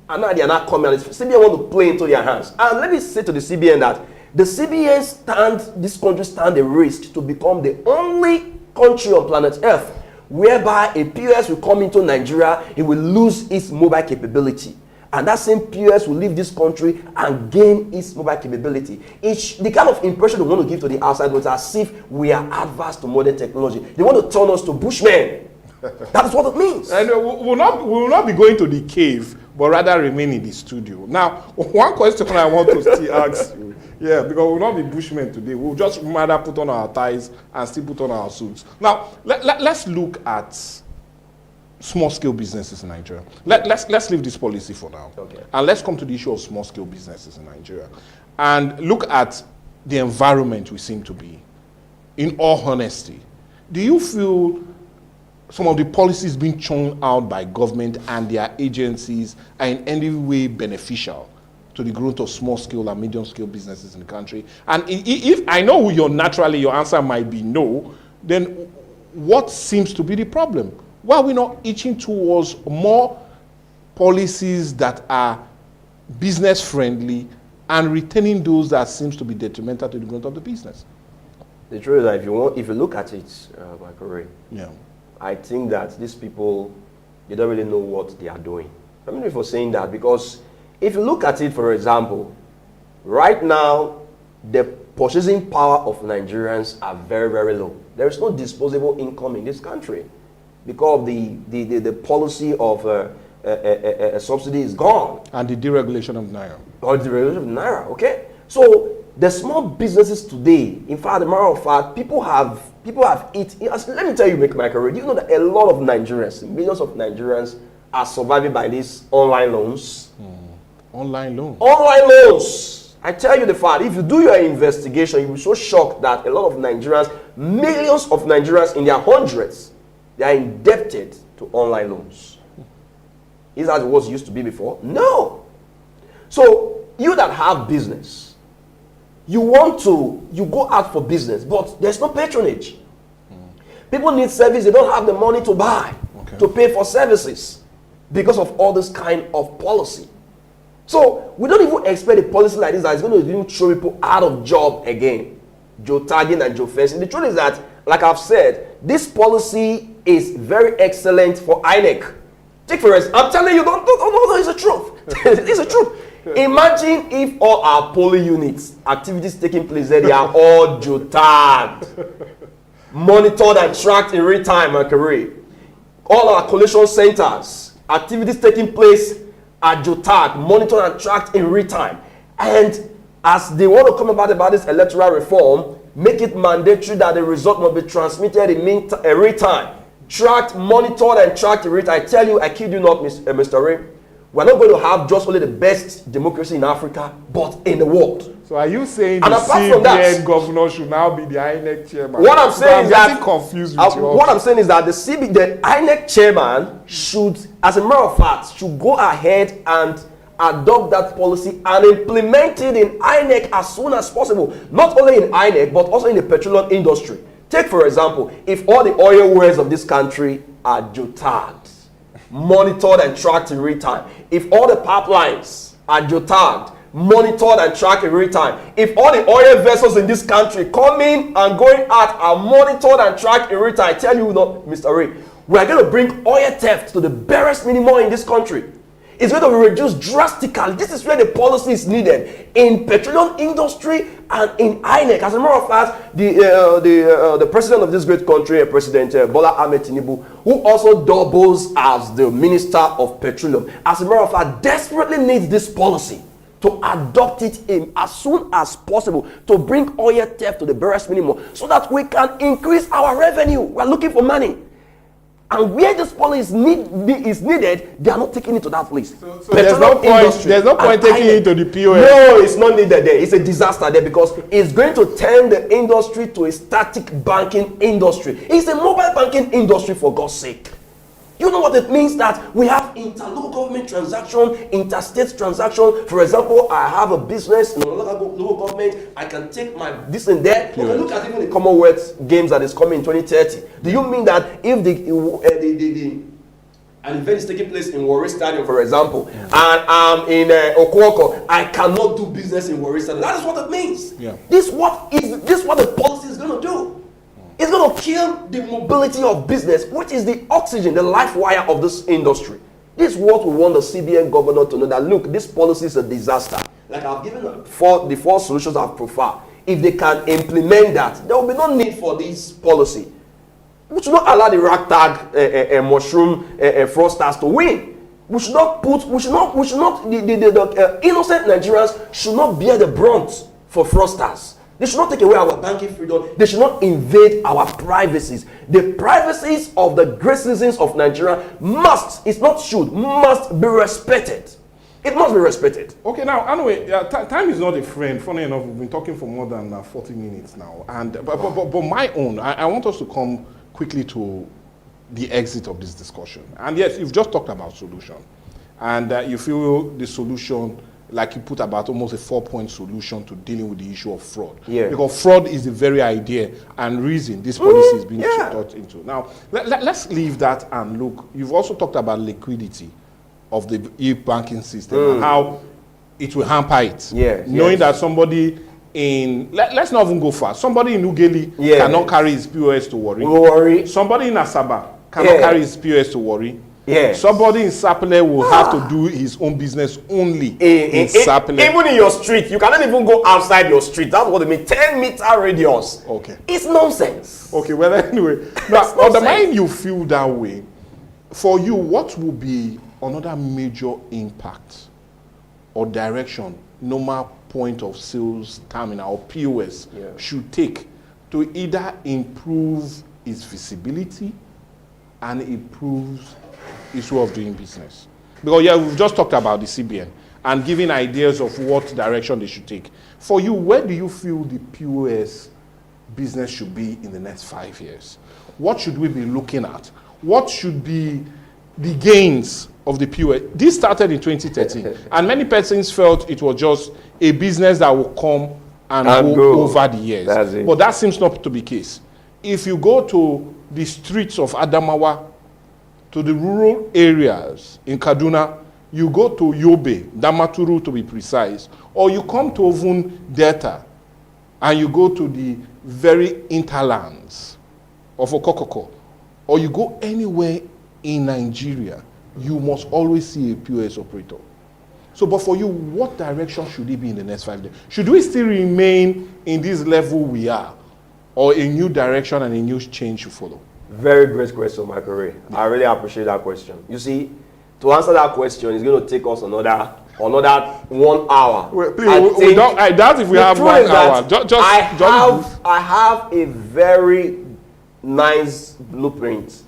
and now they are not coming. The CBN want to play into their hands. And let me say to the CBN that the CBN this country stand a risk to become the only country on planet Earth whereby a POS will come into Nigeria, it will lose its mobile capability. And that same POS will leave this country and gain its mobile capability. The kind of impression we want to give to the outside world is as if we are adverse to modern technology. They want to turn us to bushmen. That is what it means. And we will not be going to the cave, but rather remain in the studio. Now, one question I want to still ask you. Yeah, because we will not be bushmen today. We'll just rather put on our ties and still put on our suits. Now, let's look at small-scale businesses in Nigeria. Let's leave this policy for now. Okay. And let's come to the issue of small-scale businesses in Nigeria. And look at the environment we seem to be. In all honesty, do you feel some of the policies being churned out by government and their agencies are in any way beneficial to the growth of small-scale and medium-scale businesses in the country? And if I know your answer might be no, then what seems to be the problem? Why are we not itching towards more policies that are business-friendly and retaining those that seems to be detrimental to the growth of the business? The truth is that if you look at it, Michael, yeah, I think that these people, they don't really know what they are doing. I mean, for saying that, because if you look at it, for example, right now, the purchasing power of Nigerians are very, very low. There is no disposable income in this country because the policy of a subsidy is gone. And the deregulation of Naira. Or the deregulation of Naira, okay? So the small businesses today, in fact, as a matter of fact, people have it. Let me tell you, Michael, do you know that a lot of Nigerians, millions of Nigerians, are surviving by these online loans? Online loans? Online loans! I tell you the fact, if you do your investigation, you'll be so shocked that a lot of Nigerians, millions of Nigerians in their hundreds, they are indebted to online loans. Is that what it used to be before? No! So, you that have business, you go out for business, but there's no patronage. People need service, they don't have the money to buy, to pay for services because of all this kind of policy. So we don't even expect a policy like this that is going to even throw people out of job again. Joe tagging and Joe fencing. The truth is that, like I've said, this policy is very excellent for INEC. Take for instance, I'm telling you, no, it's the truth. It's the truth. Imagine if all our polling units, activities taking place there, they are all geotagged, monitored and tracked in real time, my career. All our collation centers, activities taking place are geotagged, monitored and tracked in real time. And as they want to come about this electoral reform, make it mandatory that the result must be transmitted in real time, tracked, monitored, and tracked in real time. I tell you, I kid you not, Mr. Ray, we're not going to have just only the best democracy in Africa, but in the world. So are you saying and the CBN governor should now be the INEC chairman? What I'm saying is that confused with what I'm saying is that the INEC chairman should, as a matter of fact, should go ahead and adopt that policy and implement it in INEC as soon as possible. Not only in INEC, but also in the petroleum industry. Take, for example, if all the oil wells of this country are geotagged, monitored and tracked in real time, if all the pipelines are geotagged, monitored and tracked in real time, if all the oil vessels in this country coming and going out are monitored and tracked in real time, I tell you not, Mr. Ray, we are going to bring oil theft to the barest minimum in this country. It's going to be reduced drastically. This is where the policy is needed in petroleum industry and in INEC. As a matter of fact, the president of this great country, President Bola Ahmed Tinubu, who also doubles as the Minister of Petroleum, as a matter of fact, desperately needs this policy to adopt it in as soon as possible to bring oil theft to the barest minimum so that we can increase our revenue. We're looking for money. And where this policy is needed, they are not taking it to that place. So there's no point taking it to the POS. No, it's not needed there. It's a disaster there because it's going to turn the industry to a static banking industry. It's a mobile banking industry, for God's sake. You know what it means that we have interlocal government transaction, interstate transaction. For example, I have a business in a local government. I can take my this and that. Okay, look at even the Commonwealth Games that is coming in 2030. Do you mean that if an event is taking place in Warri Stadium, for example, and I'm in Okwoko, I cannot do business in Warri Stadium? That is what it means. Yeah. This is what the policy is going to do. It's going to kill the mobility of business, which is the oxygen, the life wire of this industry. This is what we want the CBN governor to know, that look, this policy is a disaster. Like I've given the four solutions I've profiled. If they can implement that, there will be no need for this policy. We should not allow the ragtag mushroom fraudsters to win. We should not the innocent Nigerians should not bear the brunt for fraudsters. They should not take away our banking freedom. They should not invade our privacies. The privacies of the great citizens of Nigeria must be respected. It must be respected. Okay, now, anyway, time is not a friend. Funny enough, we've been talking for more than 40 minutes now. And but my own, I want us to come quickly to the exit of this discussion. And yes, you've just talked about solution. And you feel the solution, like you put about almost a 4-point solution to dealing with the issue of fraud. Yeah. Because fraud is the very idea and reason this policy is being thought into. Now, let's leave that and look. You've also talked about liquidity of the e-banking system and how it will hamper it. Knowing that somebody in, let's not even go far, somebody in Ugeli cannot carry his POS to Warri. Somebody in Asaba cannot carry his POS to Warri. Somebody in Sapele will have to do his own business only in Sapele. Even in your street, you cannot even go outside your street. That's what they mean. 10-meter radius. Okay. It's nonsense. Okay, well anyway. Now, on the mind you feel that way, for you, what will be another major impact or direction normal point of sales terminal or POS should take to either improve its visibility and improve its way of doing business? Because we've just talked about the CBN and giving ideas of what direction they should take. For you, where do you feel the POS business should be in the next 5 years? What should we be looking at? What should be the gains of the POS? This started in 2013, and many persons felt it was just a business that will come and go over the years. But that seems not to be the case. If you go to the streets of Adamawa, to the rural areas in Kaduna, you go to Yobe, Damaturu to be precise, or you come to Ovun Delta, and you go to the very interlands of Okokoko, or you go anywhere in Nigeria, you must always see a POS operator. So, but for you, what direction should it be in the next 5 years? Should we still remain in this level we are, or a new direction and a new change should follow? Very great question, Michael Ray. I really appreciate that question. You see, to answer that question, it's going to take us another 1 hour. Well, please, we don't. I doubt if we have 1 hour. I have a very nice blueprint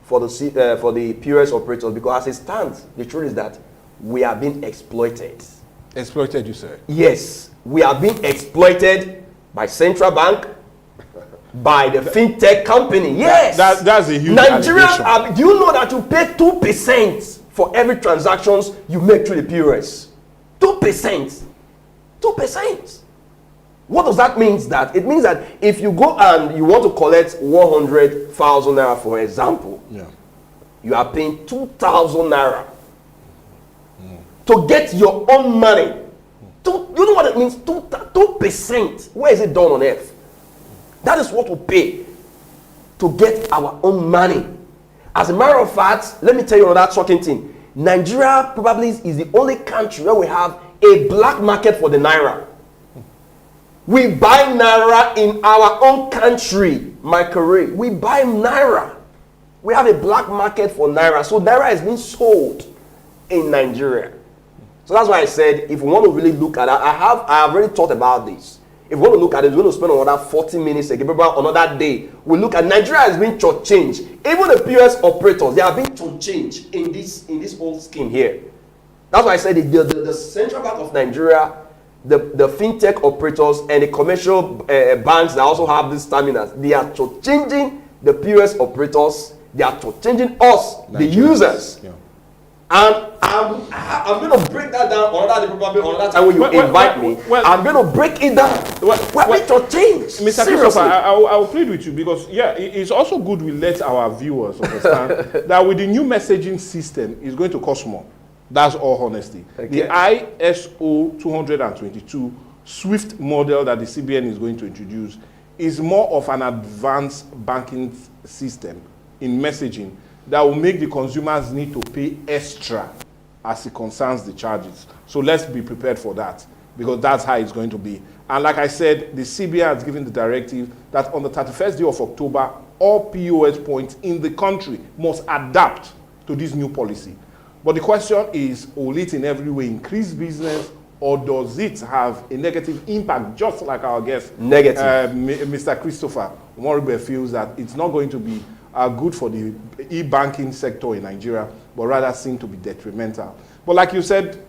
for the POS operators, because as it stands, the truth is that we are being exploited. Exploited, you say? Yes, we are being exploited by central bank, by the fintech company. Yes, that's a huge Nigerians. Do you know that you pay 2% for every transactions you make through the POS? 2%. 2%. What does that mean? That it means that if you go and you want to collect 100,000 naira, for example, you are paying 2,000 naira to get your own money. You know what it means? 2%. Where is it done on earth? That is what we pay to get our own money. As a matter of fact, let me tell you another shocking thing. Nigeria probably is the only country where we have a black market for the naira. We buy naira in our own country, my career. We buy naira. We have a black market for naira. So naira is being sold in Nigeria. So that's why I said, if we want to really look at that, I have already thought about this. If we want to look at it, we're going to spend another 40 minutes again, another day. We look at Nigeria has been shortchanged. Even the POS operators, they are being shortchanged in this whole scheme here. That's why I said the Central Bank of Nigeria, the fintech operators, and the commercial banks that also have these terminals, they are shortchanging the POS operators. They are shortchanging us, the users. Yeah. And I'm going to break that down another time when you invite me. I'm going to break it down. We're going to change. Mr. Christopher, I will plead with you, because it's also good we let our viewers understand that with the new messaging system, it's going to cost more. That's all honesty. Okay. The ISO 222 SWIFT model that the CBN is going to introduce is more of an advanced banking system in messaging that will make the consumers need to pay extra as it concerns the charges. So let's be prepared for that, because that's how it's going to be. And like I said, the CBN has given the directive that on the 31st day of October, all POS points in the country must adapt to this new policy. But the question is, will it in every way increase business, or does it have a negative impact, just like our guest, Mr. Christopher Moribbe, feels that it's not going to be good for the e-banking sector in Nigeria, but rather seem to be detrimental. But like you said,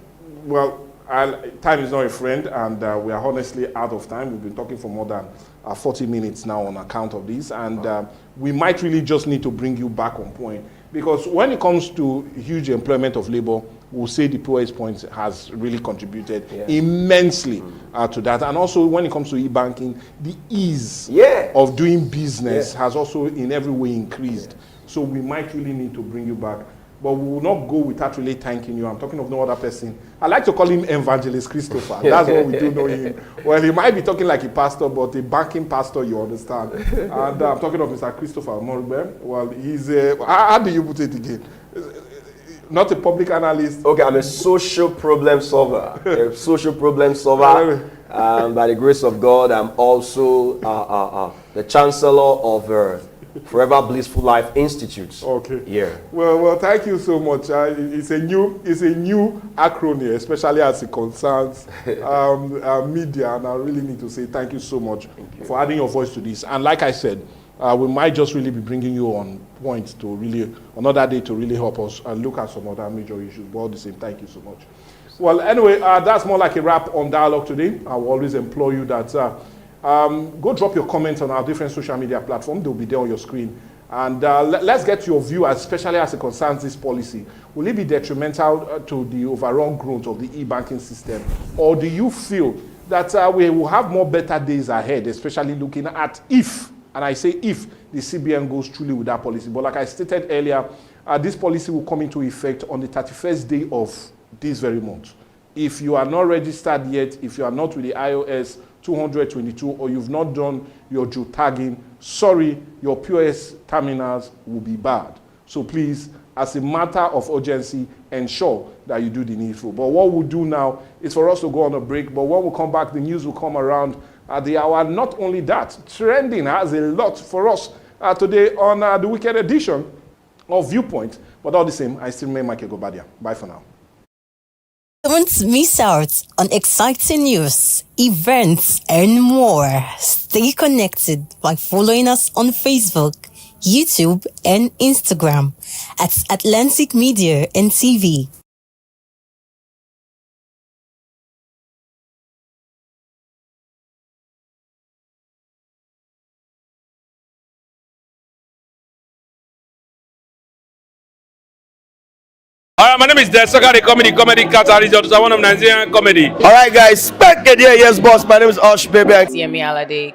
well, time is not a friend, and we are honestly out of time. We've been talking for more than 40 minutes now on account of this, and we might really just need to bring you back on point, because when it comes to huge employment of labor, we'll say the POS points has really contributed immensely to that. And also when it comes to e-banking, the ease of doing business has also in every way increased. So we might really need to bring you back. But we will not go without really thanking you. I'm talking of no other person. I like to call him Evangelist Christopher. That's what we do know him. Well, he might be talking like a pastor, but a banking pastor, you understand. And I'm talking of Mr. Christopher Moribbe. Well, he's how do you put it again? Not a public analyst. Okay, I'm a social problem solver. A social problem solver. By the grace of God, I'm also the chancellor of Forever Blissful Life Institute. Okay. Yeah. Well, thank you so much. It's a new acronym, especially as it concerns media, and I really need to say thank you so much for adding your voice to this. And like I said, we might just really be bringing you on point to really another day to really help us look at some other major issues. But all the same, thank you so much. Well, anyway, that's more like a wrap on Dialogue today. I will always implore you that go drop your comments on our different social media platforms. They'll be there on your screen. And let's get your view, especially as it concerns this policy. Will it be detrimental to the overall growth of the e-banking system? Or do you feel that we will have more better days ahead, especially looking at if, and I say if, the CBN goes truly with that policy. But like I stated earlier, this policy will come into effect on the 31st day of this very month. If you are not registered yet, if you are not with the iOS 222, or you've not done your geotagging, sorry, your POS terminals will be bad. So please as a matter of urgency, ensure that you do the needful. But what we'll do now is for us to go on a break. But when we come back, the news will come around at the hour. Not only that, trending has a lot for us today on the weekend edition of Viewpoint. But all the same, I still remain Michael Gobadia. Bye for now. Don't miss out on exciting news, events, and more. Stay connected by following us on Facebook, YouTube, and Instagram at Atlantic Media and TV. Alright, my name is Desoka, the comedy catalyst, one of Nigerian comedy. Alright, guys, back again, yes, boss. My name is Osh, baby. Yemi Alade.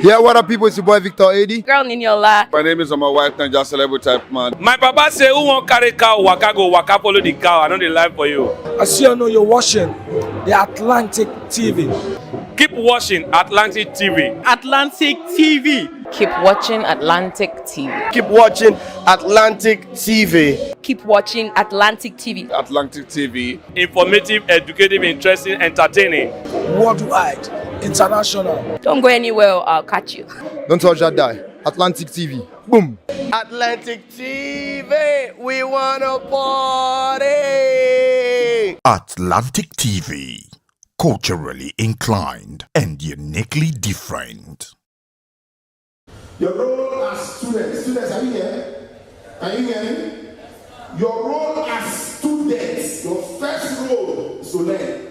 Yeah, what up, people? It's your boy Victor Edi. Girl Niniola. My name is my wife Ninja Celebrity type man. My papa say, who won't carry cow, waka go, waka follow the cow. I know the life for you. I see you know you're watching the Atlantic TV. Keep watching Atlantic TV. Atlantic TV. Keep watching Atlantic TV. Keep watching Atlantic TV. Keep watching Atlantic TV. Atlantic TV. Informative, educative, interesting, entertaining. Worldwide, international. Don't go anywhere, I'll catch you. Don't touch that die. Atlantic TV. Boom. Atlantic TV, we wanna party. Atlantic TV. Culturally inclined and uniquely different. Your role as students, are you here? Are you hearing? Your role as students, your first role is to learn.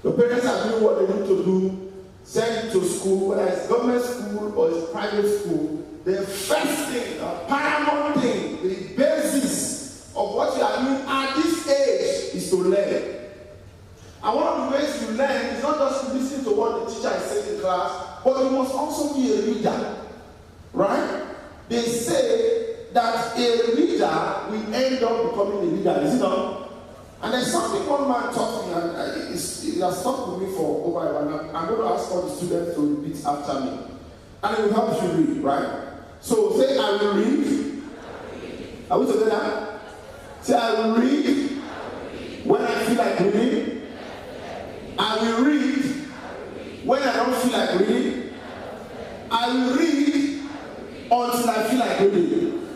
Your parents are doing what they need to do, send you to school, whether it's government school or it's private school. The first thing, the paramount thing, the basis of what you are doing at this age is to learn. And one of the ways you learn is not just to listen to what the teacher is saying in class, but you must also be a reader, right? They say that a reader will end up becoming a leader, is it not? And there's something one man taught me, and it has stuck with me for over a while. I'm going to ask all the students to repeat after me. And it will help you read, right? So say, I will read. Are we together? Say, I will read when I feel like reading. I will read when I don't feel like reading. I will read until I feel like reading.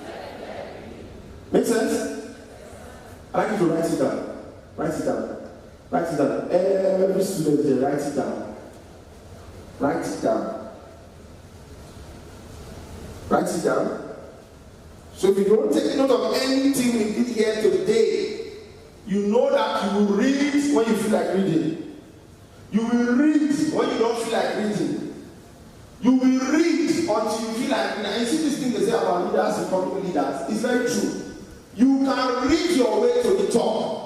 Make sense? I'd like you to write it down. Write it down. Write it down. Every student there, write it down. Write it down. Write it down. So if you don't take note of anything we did here today, you know that you will read when you feel like reading. You will read when you don't feel like reading. You will read until you feel like reading. And you see this thing they say about leaders and becoming leaders. It's very true. You can read your way to the top.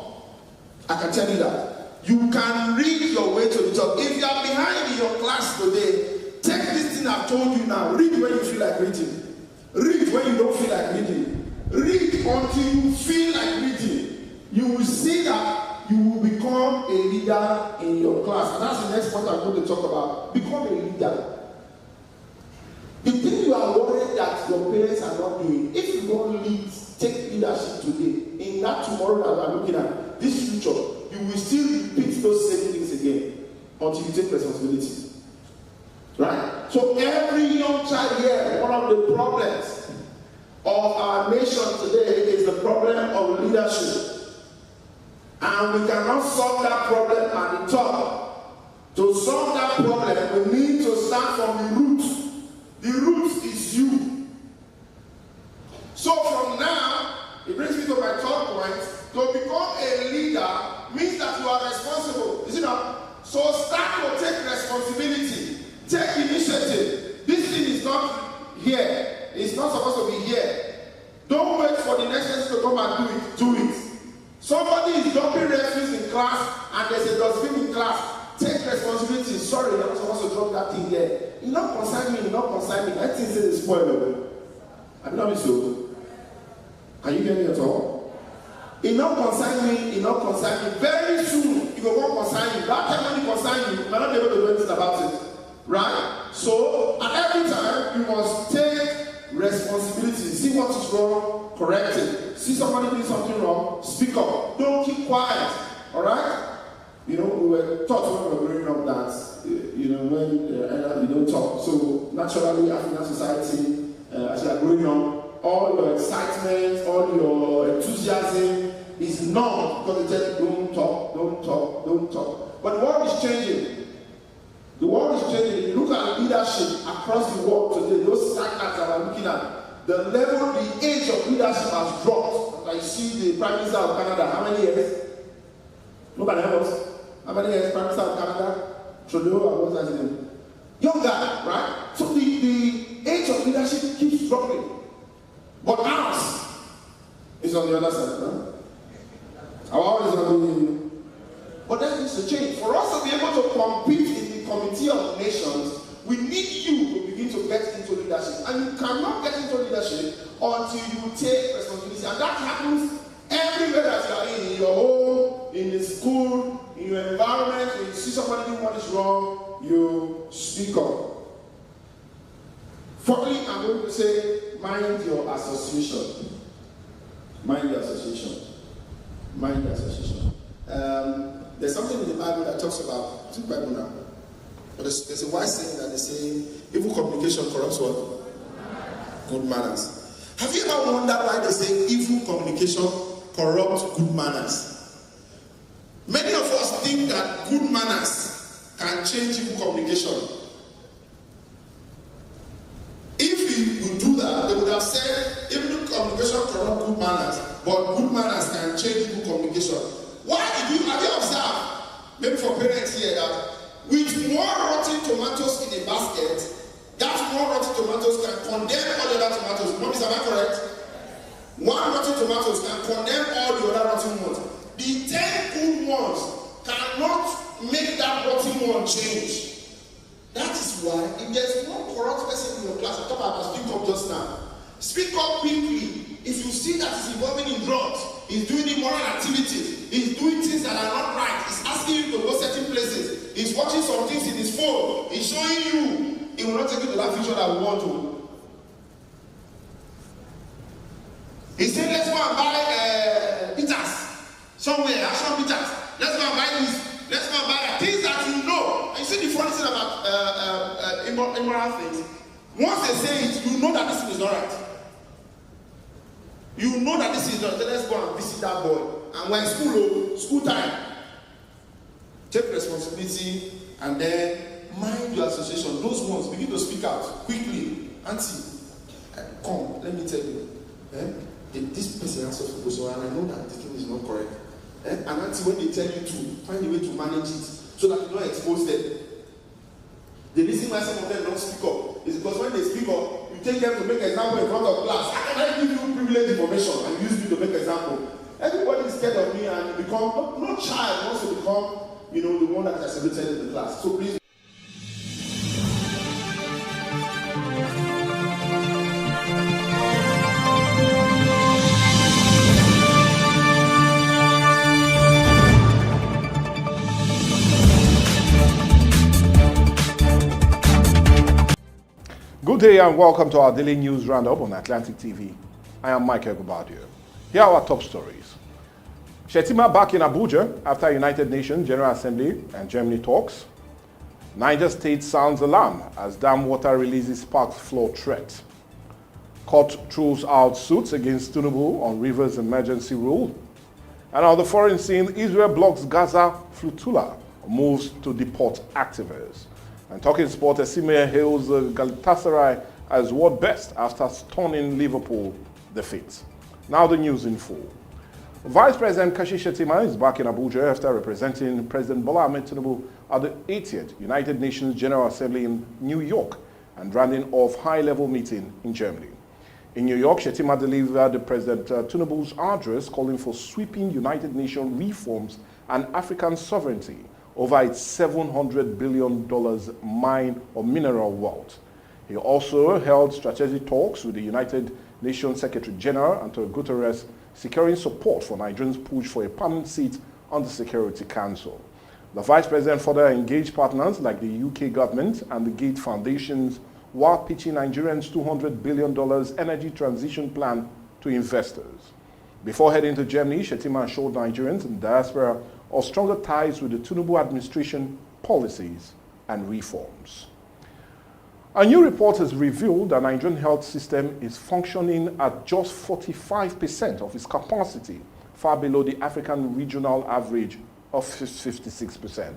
I can tell you that. You can read your way to the top. If you are behind in your class today, take this thing I've told you now. Read when you feel like reading. Read when you don't feel like reading. Read until you feel like reading. You will see that you will become a leader in your class. And that's the next point I'm going to talk about. Become a leader. The thing you are worried that your parents are not doing, if you don't take leadership today, in that tomorrow that we are looking at, this future, you will still repeat those same things again until you take responsibility. Right? So every young child here, one of the problems of our nation today is the problem of leadership. And we cannot solve that problem at the top. To solve that problem, we need to start from the root. The root is you. So from now, it brings me to my third point. To become a leader means that you are responsible. Is it not? So start to take responsibility. Take initiative. This thing is not here. It's not supposed to be here. Don't wait for the next person to come and do it. Somebody is dumping refuse in class and there's a dustbin in class. Take responsibility. Sorry, I'm not supposed to drop that thing there. You not consign me, you not consign me. I think it's spoiled. I'm not so. Can you hear me at all? You not consign me, you not consign me. Very soon, you will want consign you. That time when you consign you, you might not be able to do anything about it. Right? So, at every time, you must take responsibilities. see what is wrong, correct it. See somebody doing something wrong, speak up. Don't keep quiet. All right? You know, we were taught when we were growing up that, you know, when you don't talk. So naturally, African society, as you are growing up, all your excitement, all your enthusiasm is not because they tell you don't talk, don't talk, don't talk. But the world is changing. The world is changing. You look at leadership across the world today, those standards that we're looking at, the level, the age of leadership has dropped. Like you see the Prime Minister of Canada, how many years? Nobody else. How many years Prime Minister of Canada? Trudeau, what's that name? Young guy, right? So the age of leadership keeps dropping. But ours is on the other side, right? Our is not doing. But that needs to change. For us to be able to compete in the Committee of Nations, we need you to begin to get into leadership. And you cannot get into leadership until you take responsibility. And that happens everywhere that you are in your home, in the school, in your environment. When you see somebody doing what is wrong, you speak up. Fourthly, I'm going to say, mind your association. Mind your association. Mind your association. There's something in the Bible that talks about, it's in the Bible now, but there's a wise saying that they say, evil communication corrupts what? Good manners. Have you ever wondered why they say evil communication corrupts good manners? Many of us think that good manners can change evil communication. If you do that, they would have said evil communication corrupts good manners, but good manners can change evil communication. Why have you observed, maybe for parents here, that with more rotten tomatoes in a basket, that more rotten tomatoes can condemn all the other tomatoes. Mommies, am I correct? One rotten tomatoes can condemn all the other rotten ones. The 10 good ones cannot make that rotten one change. That is why if there's one corrupt person in your class, I thought I must speak up just now. Speak up quickly. If you see that he's involving in drugs, he's doing immoral activities, he's doing things that are not right, he's asking you to go certain places, he's watching some things in his phone, he's showing you, he will not take you to that future that we want to. He said, let's go and buy pizzas somewhere, action pizzas. Let's go and buy this, let's go and buy that. Things that you know. And you see the funny thing about immoral things. Once they say it, you know that this thing is not right. You know that this is not. Let's go and visit that boy. And when school time, take responsibility and then mind your association. Those ones begin to speak out quickly. Auntie, come, let me tell you. This person has to go so, and I know that this thing is not correct. And auntie, when they tell you to, find a way to manage it so that you don't expose them. The reason why some of them don't speak up is because when they speak up, you take them to make example in front of class. How can I give you privileged information and use you to make example? Everybody is scared of me and you become, no child wants to become, you know, the one that is isolated in the class. So please. Good day and welcome to our daily news roundup on Atlantic TV. I am Michael Gubadio. Here are our top stories. Shettima back in Abuja after United Nations General Assembly and Germany talks. Niger State sounds alarm as dam water releases sparks flood threat. Court throws out suits against Tinubu on Rivers emergency rule. And on the foreign scene, Israel blocks Gaza flotilla, moves to deport activists. And talking sport, Esime hails Galatasaray as world best after stunning Liverpool defeat. Now the news in full. Vice President Kashi Shettima is back in Abuja after representing President Bola Ahmed Tinubu at the 80th United Nations General Assembly in New York and rounding off high-level meeting in Germany. In New York, Shettima delivered President Tinubu's address calling for sweeping United Nations reforms and African sovereignty over its $700 billion mine or mineral wealth. He also held strategic talks with the United Nations Secretary General Antonio Guterres, securing support for Nigeria's push for a permanent seat on the Security Council. The Vice President further engaged partners like the UK government and the Gates Foundations while pitching Nigerians' $200 billion energy transition plan to investors. Before heading to Germany, Shettima assured Nigerians in diaspora of stronger ties with the Tinubu administration policies and reforms. A new report has revealed that the Nigerian health system is functioning at just 45% of its capacity, far below the African regional average of 56%.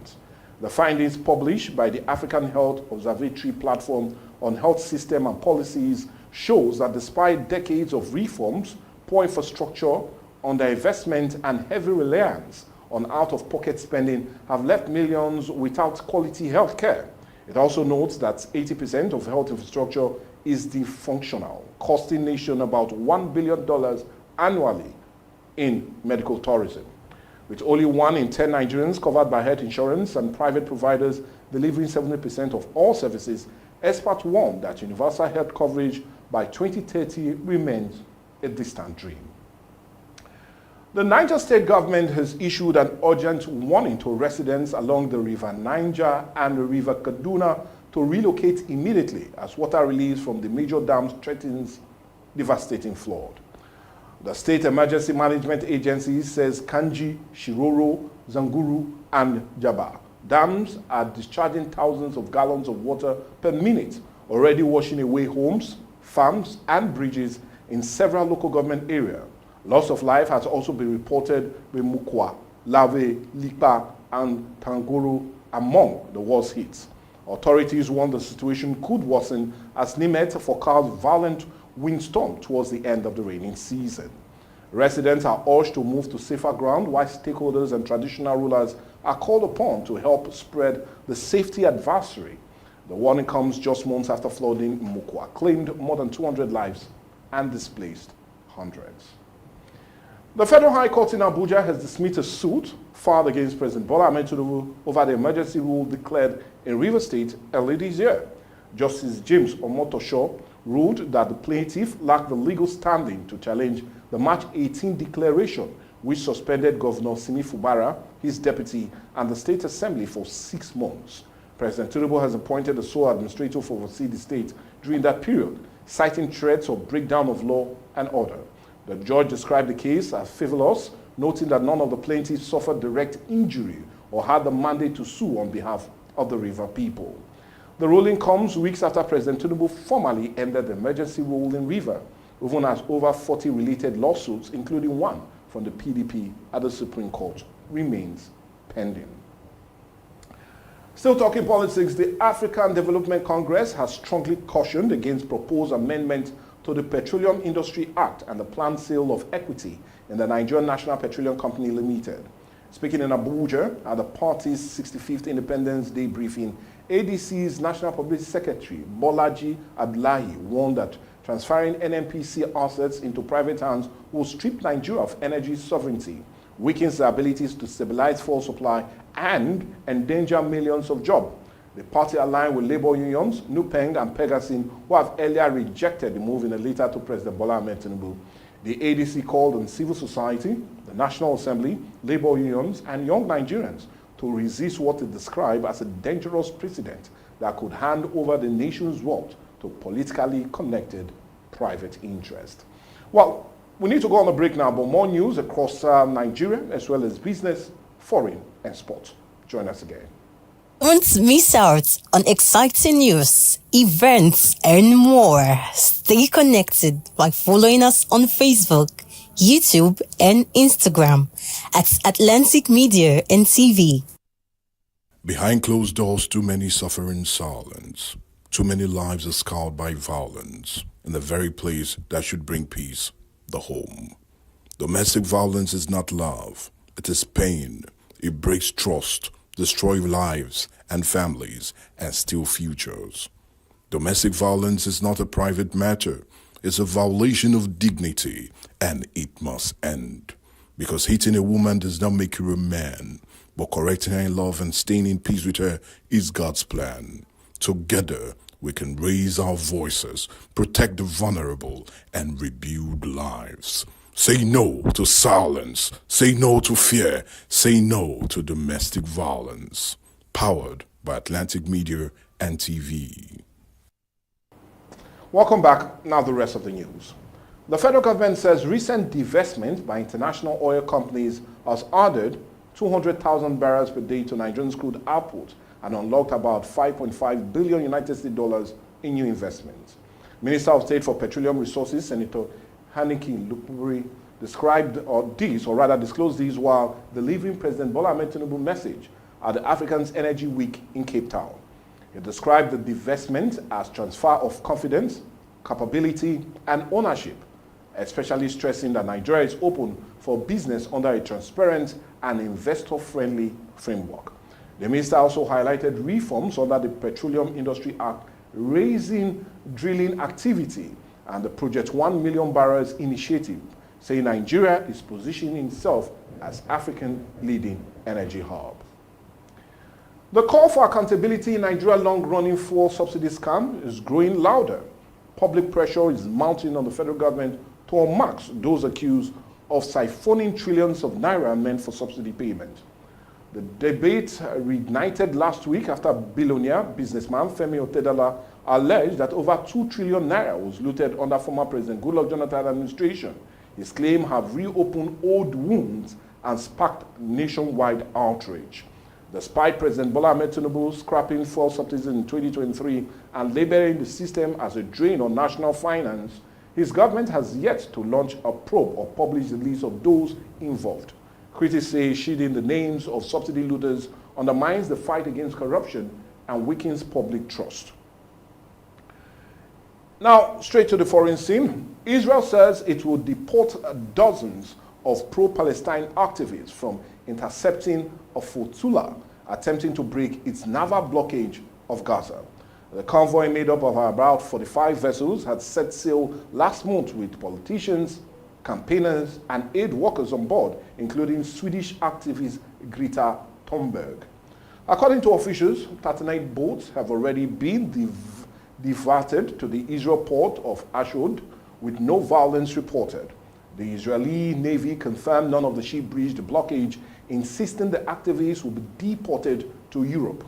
The findings published by the African Health Observatory Platform on Health System and Policies shows that despite decades of reforms, poor infrastructure, underinvestment, and heavy reliance on out-of-pocket spending have left millions without quality health care. It also notes that 80% of health infrastructure is dysfunctional, costing nation about $1 billion annually in medical tourism. With only 1 in 10 Nigerians covered by health insurance and private providers delivering 70% of all services, experts warn that universal health coverage by 2030 remains a distant dream. The Niger State government has issued an urgent warning to residents along the River Niger and the River Kaduna to relocate immediately as water release from the major dams threatens devastating flood. The State Emergency Management Agency says Kanji, Shiroro, Zanguru, and Jaba dams are discharging thousands of gallons of water per minute, already washing away homes, farms, and bridges in several local government areas. Loss of life has also been reported with Mukwa, Lave, Lipa, and Tangoro among the worst hits. Authorities warn the situation could worsen as Nimet forecasts violent windstorm towards the end of the rainy season. Residents are urged to move to safer ground, while stakeholders and traditional rulers are called upon to help spread the safety advisory. The warning comes just months after flooding in Mukwa claimed more than 200 lives and displaced hundreds. The Federal High Court in Abuja has dismissed a suit filed against President Bola Ahmed Tinubu over the emergency rule declared in Rivers State early this year. Justice James Omotosho ruled that the plaintiff lacked the legal standing to challenge the March 18 declaration, which suspended Governor Simi Fubara, his deputy, and the State Assembly for 6 months. President Tinubu has appointed a sole administrator to oversee the state during that period, citing threats of breakdown of law and order. The judge described the case as frivolous, noting that none of the plaintiffs suffered direct injury or had the mandate to sue on behalf of the River people. The ruling comes weeks after President Tinubu formally ended the emergency rule in River, even as over 40 related lawsuits, including one from the PDP at the Supreme Court, remains pending. Still talking politics, the African Development Congress has strongly cautioned against proposed amendment to the Petroleum Industry Act and the planned sale of equity in the Nigerian National Petroleum Company Limited. Speaking in Abuja at the party's 65th Independence Day briefing, ADC's National Publicity Secretary Bolaji Abdullahi warned that transferring NNPC assets into private hands will strip Nigeria of energy sovereignty, weakens the abilities to stabilize fuel supply, and endanger millions of jobs. The party aligned with labor unions, NUPENG and Pegasin, who have earlier rejected the move in a letter to President Bola Ahmed Tinubu. The ADC called on civil society, the National Assembly, labor unions, and young Nigerians to resist what it described as a dangerous precedent that could hand over the nation's wealth to politically connected private interest. Well, we need to go on a break now, but more news across Nigeria, as well as business, foreign, and sports. Join us again. Don't miss out on exciting news, events, and more. Stay connected by following us on Facebook, YouTube, and Instagram at Atlantic Media and TV. Behind closed doors, too many suffer in silence. Too many lives are scarred by violence in the very place that should bring peace, the home. Domestic violence is not love. It is pain. It breaks trust, destroys lives and families, and steal futures. Domestic violence is not a private matter. It's a violation of dignity, and it must end. Because hitting a woman does not make her a man, but correcting her in love and staying in peace with her is God's plan. Together, we can raise our voices, protect the vulnerable, and rebuild lives. Say no to silence. Say no to fear. Say no to domestic violence. Powered by Atlantic Media and TV. Welcome back. Now the rest of the news. The federal government says recent divestment by international oil companies has added 200,000 barrels per day to Nigeria's crude output and unlocked about $5.5 billion United States dollars in new investments. Minister of State for Petroleum Resources, Senator Haniki Lukuri, disclosed this while delivering President Bola Ahmed Tinubu's message at the Africans Energy Week in Cape Town. He described the divestment as transfer of confidence, capability, and ownership, especially stressing that Nigeria is open for business under a transparent and investor-friendly framework. The minister also highlighted reforms under the Petroleum Industry Act, raising drilling activity, and the Project 1 Million Barrels initiative, saying Nigeria is positioning itself as African leading energy hub. The call for accountability in Nigeria's long-running fuel subsidy scam is growing louder. Public pressure is mounting on the federal government to unmask those accused of siphoning trillions of naira meant for subsidy payment. The debate reignited last week after billionaire businessman Femi Otedala alleged that over 2 trillion naira was looted under former President Goodluck Jonathan administration. His claims have reopened old wounds and sparked nationwide outrage. Despite President Bola Ahmed Tinubu scrapping fuel subsidies in 2023 and labeling the system as a drain on national finance, his government has yet to launch a probe or publish the list of those involved. Critics say shielding the names of subsidy looters undermines the fight against corruption and weakens public trust. Now, straight to the foreign scene. Israel says it will deport dozens of pro-Palestine activists from intercepting a flotilla attempting to break its naval blockade of Gaza. The convoy, made up of about 45 vessels, had set sail last month with politicians, campaigners, and aid workers on board, including Swedish activist Greta Thunberg. According to officials, 39 boats have already been diverted to the Israel port of Ashdod, with no violence reported. The Israeli Navy confirmed none of the ships breached the blockade, insisting the activists will be deported to Europe.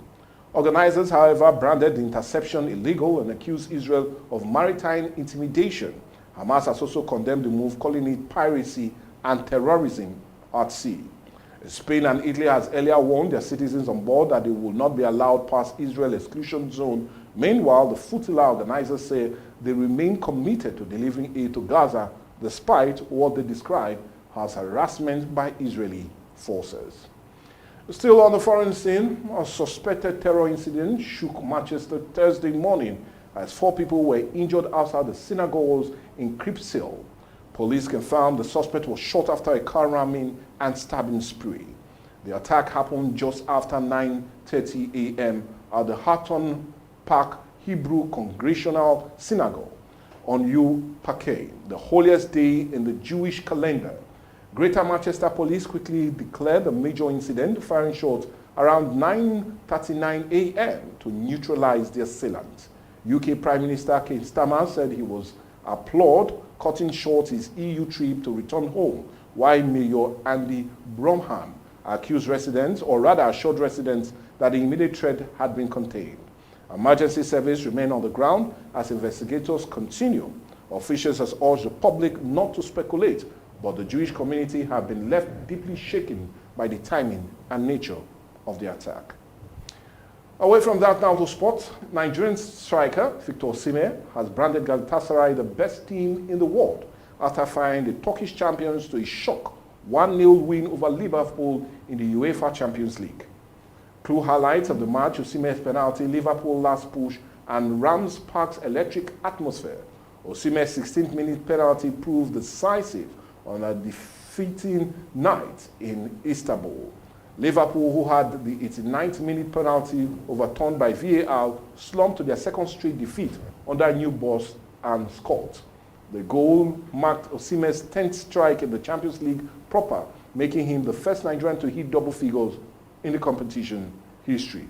Organizers, however, branded the interception illegal and accused Israel of maritime intimidation. Hamas has also condemned the move, calling it piracy and terrorism at sea. Spain and Italy has earlier warned their citizens on board that they will not be allowed past Israel's exclusion zone. Meanwhile, the flotilla organizers say they remain committed to delivering aid to Gaza, despite what they describe as harassment by Israeli forces. Still on the foreign scene, a suspected terror incident shook Manchester Thursday morning as 4 people were injured outside the synagogues in Cripsale. Police confirmed the suspect was shot after a car ramming and stabbing spree. The attack happened just after 9:30 a.m. at the Hatton Park Hebrew Congregational Synagogue on Yom Kippur, the holiest day in the Jewish calendar. Greater Manchester Police quickly declared the major incident, firing shots around 9:39 a.m. to neutralize the assailant. UK Prime Minister Keir Starmer said he was applauded, cutting short his EU trip to return home, while Mayor Andy Bromham accused residents, or rather assured residents, that the immediate threat had been contained. Emergency service remain on the ground as investigators continue. Officials have urged the public not to speculate, but the Jewish community have been left deeply shaken by the timing and nature of the attack. Away from that, now to sport. Nigerian striker Victor Osimhen has branded Galatasaray the best team in the world after firing the Turkish champions to a shock 1-0 win over Liverpool in the UEFA Champions League. Clue highlights of the match: Osimhen's penalty, Liverpool last push, and Rams Park's electric atmosphere. Osimhen's 16th-minute penalty proved decisive on a defeating night in Istanbul. Liverpool, who had the 89th-minute penalty overturned by VAR, slumped to their second straight defeat under new boss and Scott. The goal marked Osimhen's 10th strike in the Champions League proper, making him the first Nigerian to hit double figures in the competition history.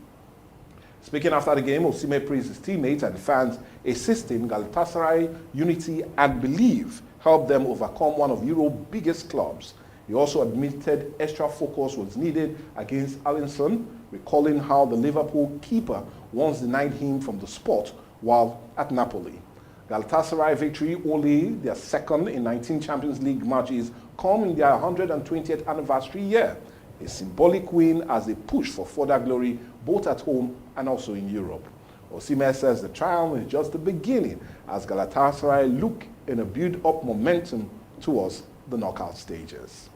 Speaking after the game, Osimhen praised his teammates and fans, insisting Galatasaray unity and belief helped them overcome one of Europe's biggest clubs. He also admitted extra focus was needed against Alisson, recalling how the Liverpool keeper once denied him from the spot while at Napoli. Galatasaray victory, only their second in 19 Champions League matches, come in their 120th anniversary year. A symbolic win as they push for further glory both at home and also in Europe. Osimhen says the triumph is just the beginning as Galatasaray look in a build-up momentum towards the knockout stages.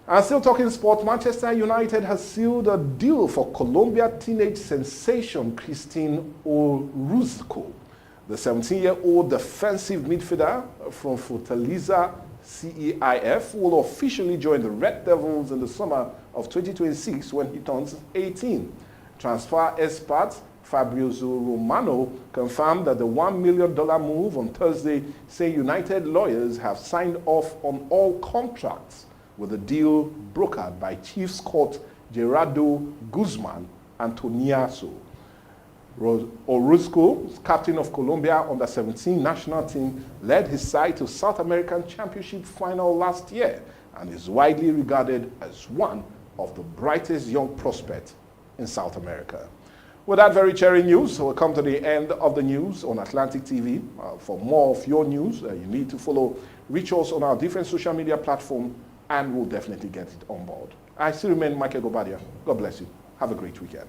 And still talking sport, Manchester United has sealed a deal for Colombia teenage sensation Christine Orozco. The 17-year-old defensive midfielder from Fortaleza CEIF will officially join the Red Devils in the summer of 2026 when he turns 18. Transfer expert Fabrizio Romano confirmed that the $1 million move on Thursday, saying United lawyers have signed off on all contracts with the deal brokered by Chief Scott Gerardo Guzman Antoniaso. Orozco, captain of Colombia under-17 national team, led his side to South American Championship final last year and is widely regarded as one of the brightest young prospects in South America. With that very cheering news, we'll come to the end of the news on Atlantic TV. For more of your news, you need to reach us on our different social media platforms, and we'll definitely get it on board. I still remain Michael Gobadia. God bless you. Have a great weekend.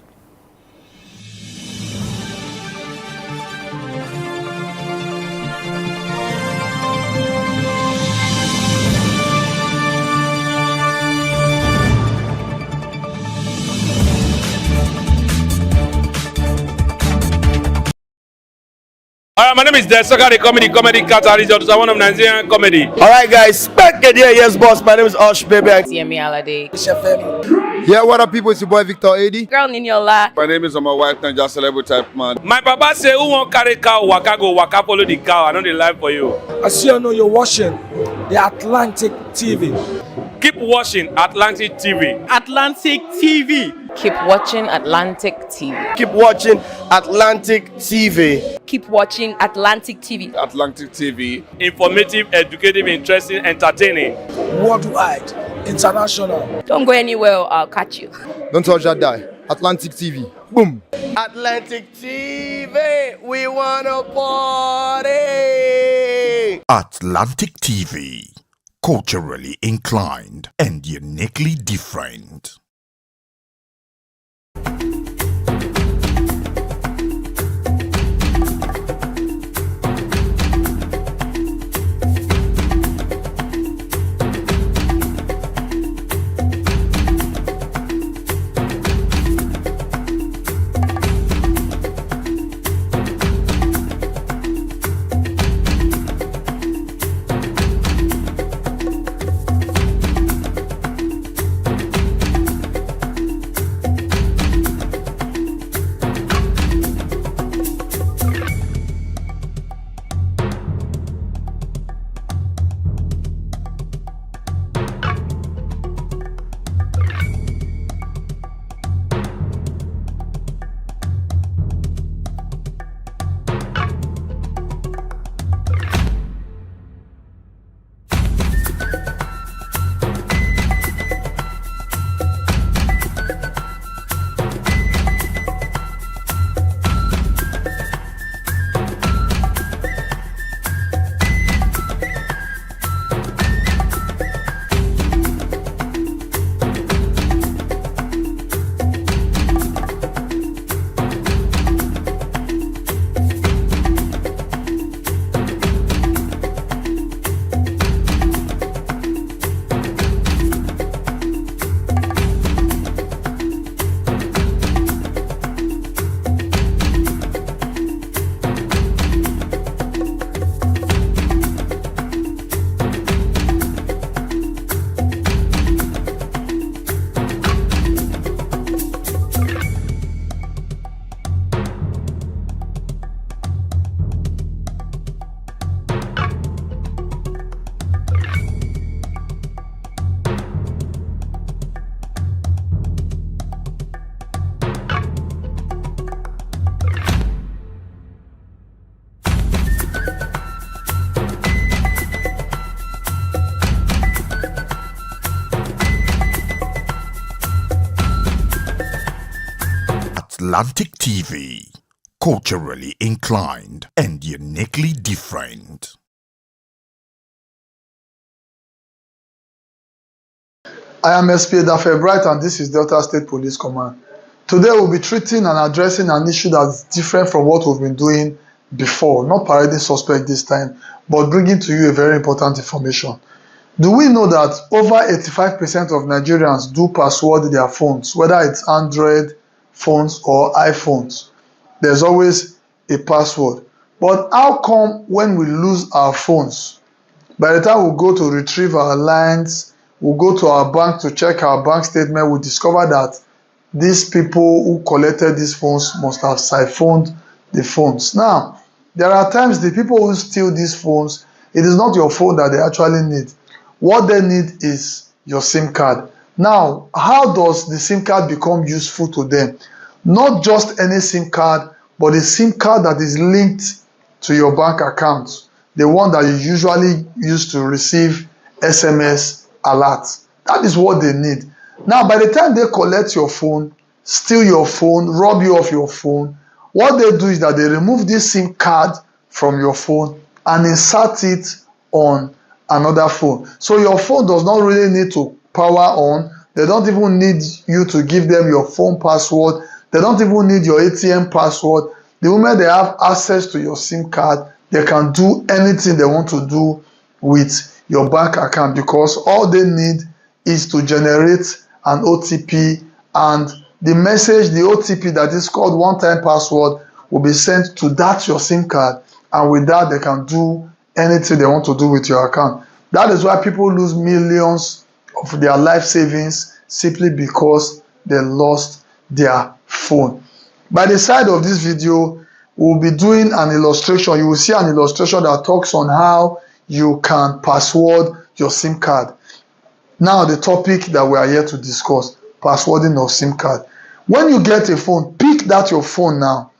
My name is Desoka, the comedy catalyst of one of Nigerian comedy. Alright guys, back again, yes boss, my name is Osh Baby. Yemi Alade. Yeah, what up people, it's your boy Victor 80. Girl Niniola. My name is my wife Niger celebrity type man. My papa say, who won't carry cow, waka go, waka follow the cow. I know the life for you. I see you know you're watching the Atlantic TV. Keep watching Atlantic TV. Atlantic TV. Keep watching Atlantic TV. Keep watching Atlantic TV. Keep watching Atlantic TV. Atlantic TV. Informative, educative, interesting, entertaining. Worldwide, international. Don't go anywhere or I'll catch you. Don't touch that die. Atlantic TV. Boom. Atlantic TV, we wanna party. Atlantic TV. Culturally inclined and uniquely different. Atlantic TV. culturally inclined, and uniquely different. I am SP Dafebright and this is Delta State Police Command. Today we'll be treating and addressing an issue that's different from what we've been doing before. Not parading suspect this time, but bringing to you a very important information. Do we know that over 85% of Nigerians do password their phones, whether it's Android phones or iPhones? There's always a password. But how come when we lose our phones, by the time we go to retrieve our lines, we go to our bank to check our bank statement, we discover that these people who collected these phones must have siphoned the phones. Now, there are times the people who steal these phones, it is not your phone that they actually need. What they need is your SIM card. Now, how does the SIM card become useful to them? Not just any SIM card, but a SIM card that is linked to your bank account, the one that you usually use to receive SMS alerts. That is what they need. Now, by the time they collect your phone, steal your phone, rob you of your phone, what they do is that they remove this SIM card from your phone and insert it on another phone. So your phone does not really need to power on. They don't even need you to give them your phone password. They don't even need your ATM password. The moment they have access to your SIM card, they can do anything they want to do with your bank account, because all they need is to generate an OTP, and the message, the OTP that is called one-time password, will be sent to that your SIM card, and with that they can do anything they want to do with your account. That is why people lose millions of their life savings simply because they lost their phone. By the side of this video, we'll be doing an illustration. You will see an illustration that talks on how you can password your SIM card. Now, the topic that we are here to discuss, passwording of SIM card. When you get a phone, pick that your phone now.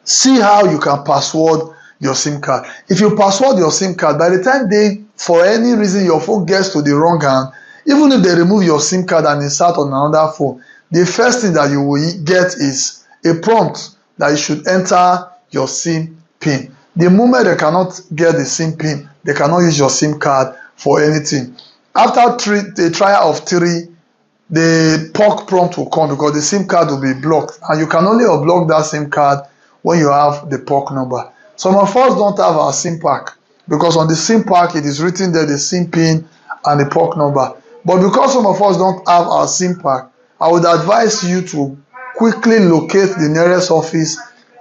See how you can password your SIM card. If you password your SIM card, by the time for any reason your phone gets to the wrong hand, even if they remove your SIM card and insert on another phone, the first thing that you will get is a prompt that you should enter your SIM PIN. The moment they cannot get the SIM PIN, they cannot use your SIM card for anything. After the trial of 3, the POC prompt will come because the SIM card will be blocked, and you can only unblock that SIM card when you have the POC number. Some of us don't have our SIM pack, because on the SIM pack it is written there the SIM PIN and the POC number. But because some of us don't have our SIM pack, I would advise you to quickly locate the nearest office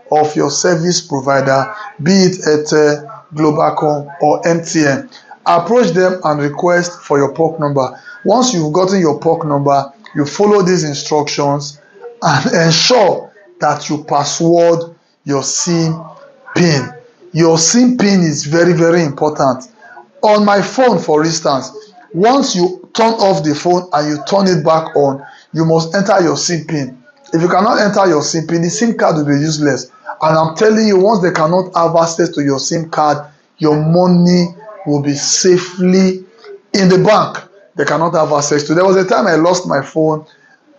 of your service provider, be it Airtel, Globalcom or MTN. Approach them and request for your POC number. Once you've gotten your POC number, you follow these instructions and ensure that you password your SIM PIN. Your SIM PIN is very, very important. On my phone, for instance, once you turn off the phone and you turn it back on, you must enter your SIM PIN. If you cannot enter your SIM PIN, the SIM card will be useless. And I'm telling you, once they cannot have access to your SIM card, your money will be safely in the bank. They cannot have access to. There was a time I lost my phone,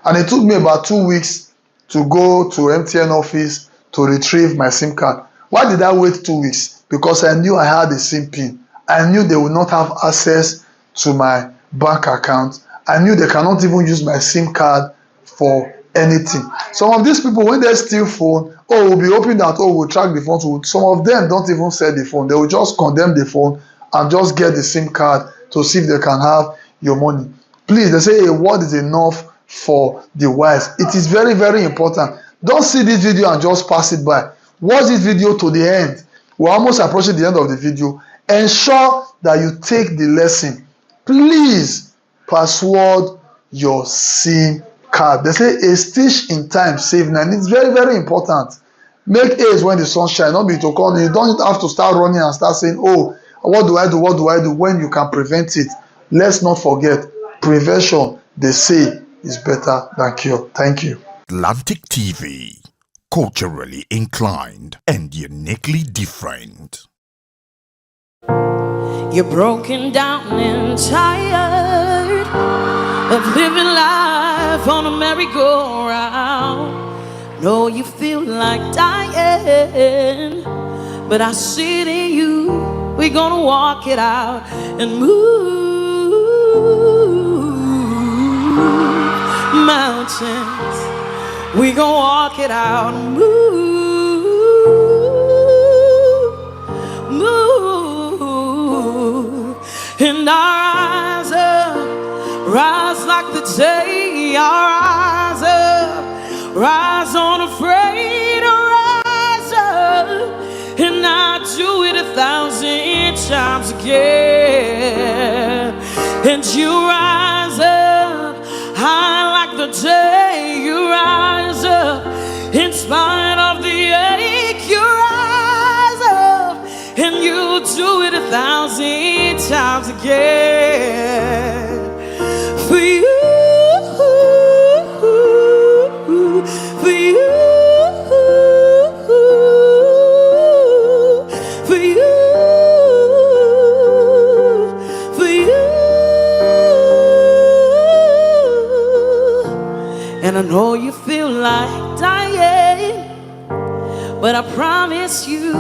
and it took me about 2 weeks to go to MTN office to retrieve my SIM card. Why did I wait 2 weeks? Because I knew I had a SIM PIN. I knew they would not have access to my bank account. I knew they cannot even use my SIM card for anything. Some of these people, when they steal phone, we'll be hoping that, we'll track the phone. Some of them don't even sell the phone. They will just condemn the phone and just get the SIM card to see if they can have your money. Please, they say a word is enough for the wise. It is very, very important. Don't see this video and just pass it by. Watch this video to the end. We're almost approaching the end of the video. Ensure that you take the lesson. Please password your SIM card. They say a stitch in time save 9. It's very, very important. Make haste when the sun shines. Not be to call. You don't have to start running and start saying, what do I do? What do I do? When you can prevent it. Let's not forget, prevention, they say, is better than cure. Thank you. Atlantic TV, culturally inclined and uniquely different. You're broken down and tired of living life on a merry-go-round. Know you feel like dying, but I see it in you. We're gonna walk it out and move mountains. We gon' walk it out and move. And our eyes up, rise like the day. Our eyes up, rise unafraid, rise up. And I do it 1,000 times again. And you rise up, high like the day. You rise up, in spite of the ache. You rise up, and you do it 1,000 times again. For you, for you. And I know you feel like dying, but I promise you,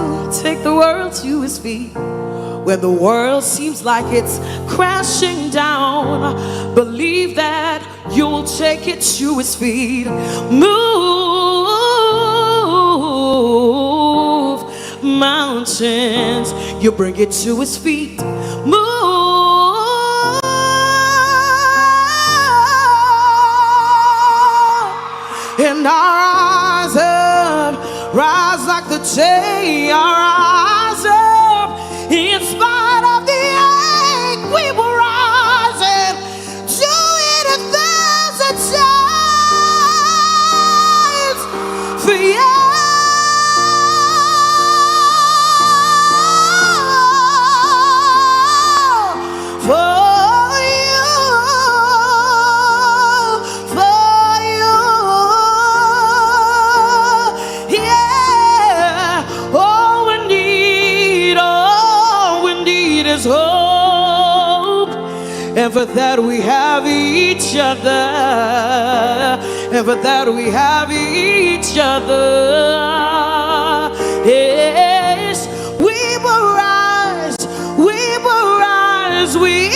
take the world to his feet. When the world seems like it's crashing down, believe that you will take it to his feet. Move mountains, you bring it to his feet. Move. And our eyes up, rise like the day. Our eyes up, in spite of the ache, we will rise and do it 1,000 times for you. Hope, and for that we have each other, and for that we have each other. Yes, we will rise, we will rise, we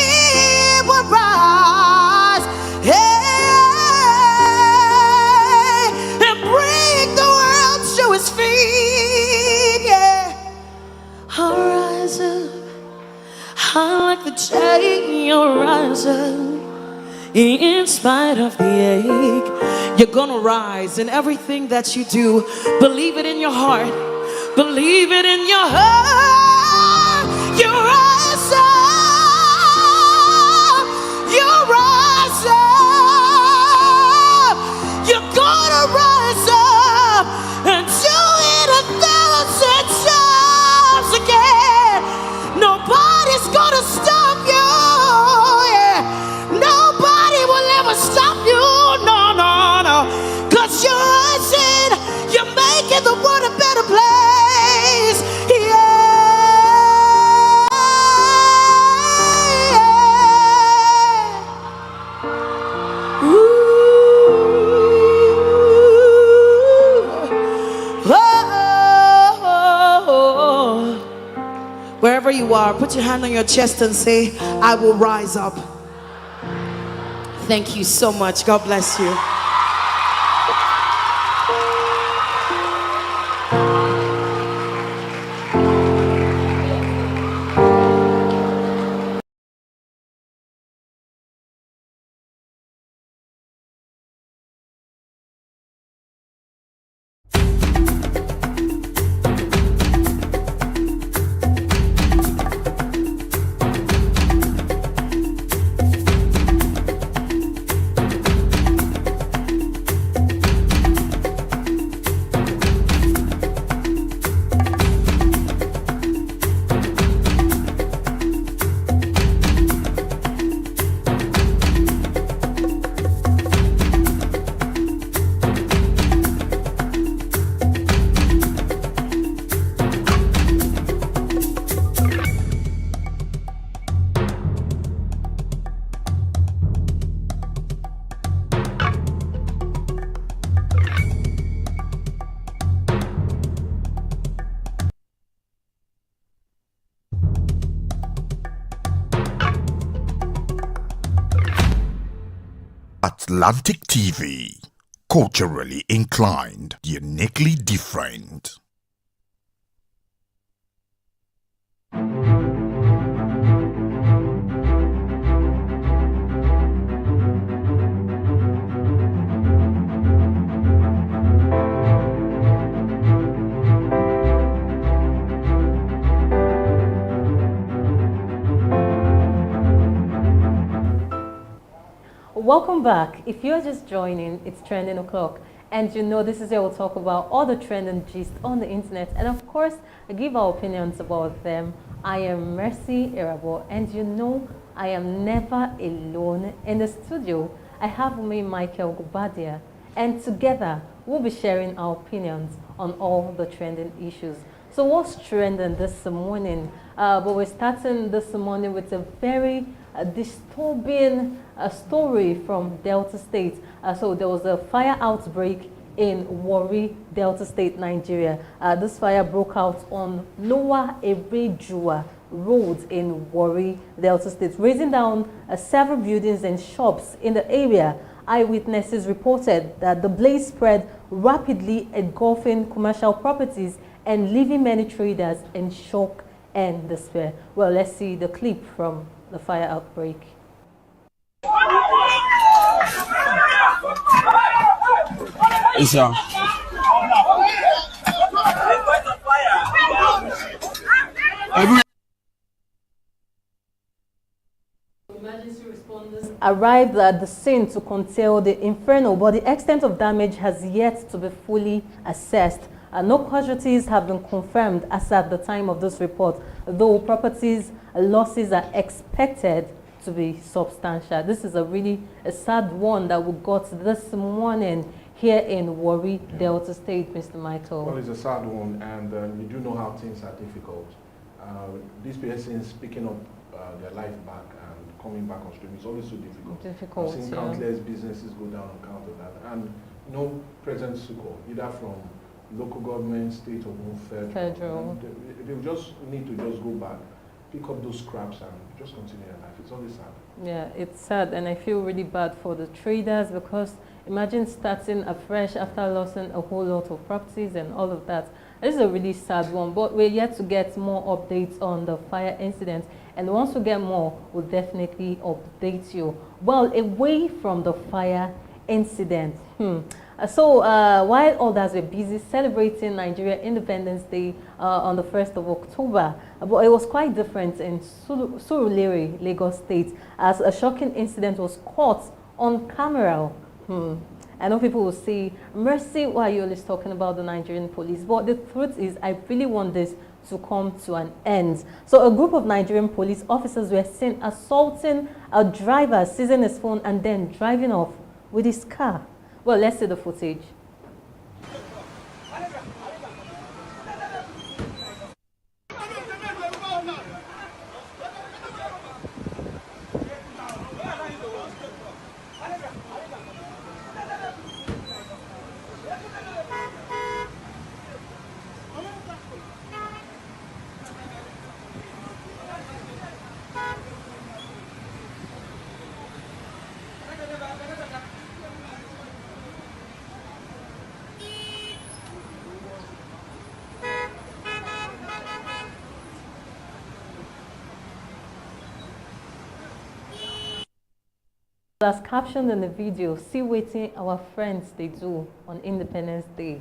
will rise, hey, and bring the world to his feet. Yeah, I'll rise up. I like the day you're rising, in spite of the ache. You're gonna rise in everything that you do. Believe it in your heart. Believe it in your heart. You rise up. You rise up. You're gonna rise up and do it 1,000 times again. Nobody's gonna stop you, yeah. Nobody will ever stop you, no, no, no. 'Cause you're rising, you're making the world a better place, yeah. Ooh. Oh. Wherever you are, put your hand on your chest and say, I will rise up. Thank you so much. God bless you. Atlantic TV. Culturally inclined, uniquely different. Welcome back. If you're just joining, it's Trending O'Clock. And you know this is where we'll talk about all the trending gist on the internet. And of course, I give our opinions about them. I am Mercy Irabo. And you know I am never alone in the studio. I have with me Michael Gubadia. And together, we'll be sharing our opinions on all the trending issues. So what's trending this morning? But we're starting this morning with a very disturbing story from Delta State. So there was a fire outbreak in Warri, Delta State, Nigeria. This fire broke out on Lower Ebejua Road in Warri, Delta State, raising down several buildings and shops in the area. Eyewitnesses reported that the blaze spread rapidly, engulfing commercial properties and leaving many traders in shock and despair. Well, let's see the clip from the fire outbreak. Isa. Emergency responders arrived at the scene to contain the inferno, but the extent of damage has yet to be fully assessed. No casualties have been confirmed as at the time of this report, though properties losses are expected to be substantial. This is a really sad one that we got this morning here in Warri, Delta State, Mr. Michael. Well, it's a sad one, and we do know how things are difficult. These persons picking up their life back and coming back on stream is always so difficult. I've seen countless businesses go down on account of that, and no present succor, either from local government, state, or federal. They just need to just go back, pick up those scraps, and just continue their life. It's always sad. Yeah, it's sad, and I feel really bad for the traders, because imagine starting afresh after losing a whole lot of properties and all of that. This is a really sad one, but we're yet to get more updates on the fire incident, and once we get more, we'll definitely update you. Well, away from the fire incident, So while others were busy celebrating Nigeria Independence Day on the 1st of October, but it was quite different in Surulere, Lagos State, as a shocking incident was caught on camera. I know people will say, Mercy, why are you always talking about the Nigerian police? But the truth is, I really want this to come to an end. So a group of Nigerian police officers were seen assaulting a driver, seizing his phone, and then driving off with his car. Well, let's see the footage. As captioned in the video, see waiting our friends they do on Independence Day.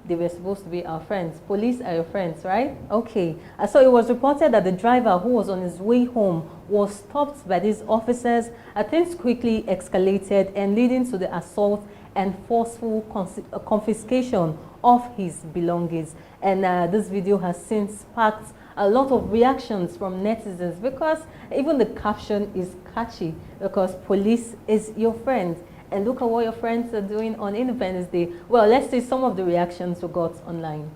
They were supposed to be our friends. Police are your friends, right? Okay. So it was reported that the driver who was on his way home was stopped by these officers. Things quickly escalated and leading to the assault and forceful confiscation of his belongings. And this video has since sparked a lot of reactions from netizens, because even the caption is catchy, because police is your friend. And look at what your friends are doing on Independence Day. Well, let's see some of the reactions we got online.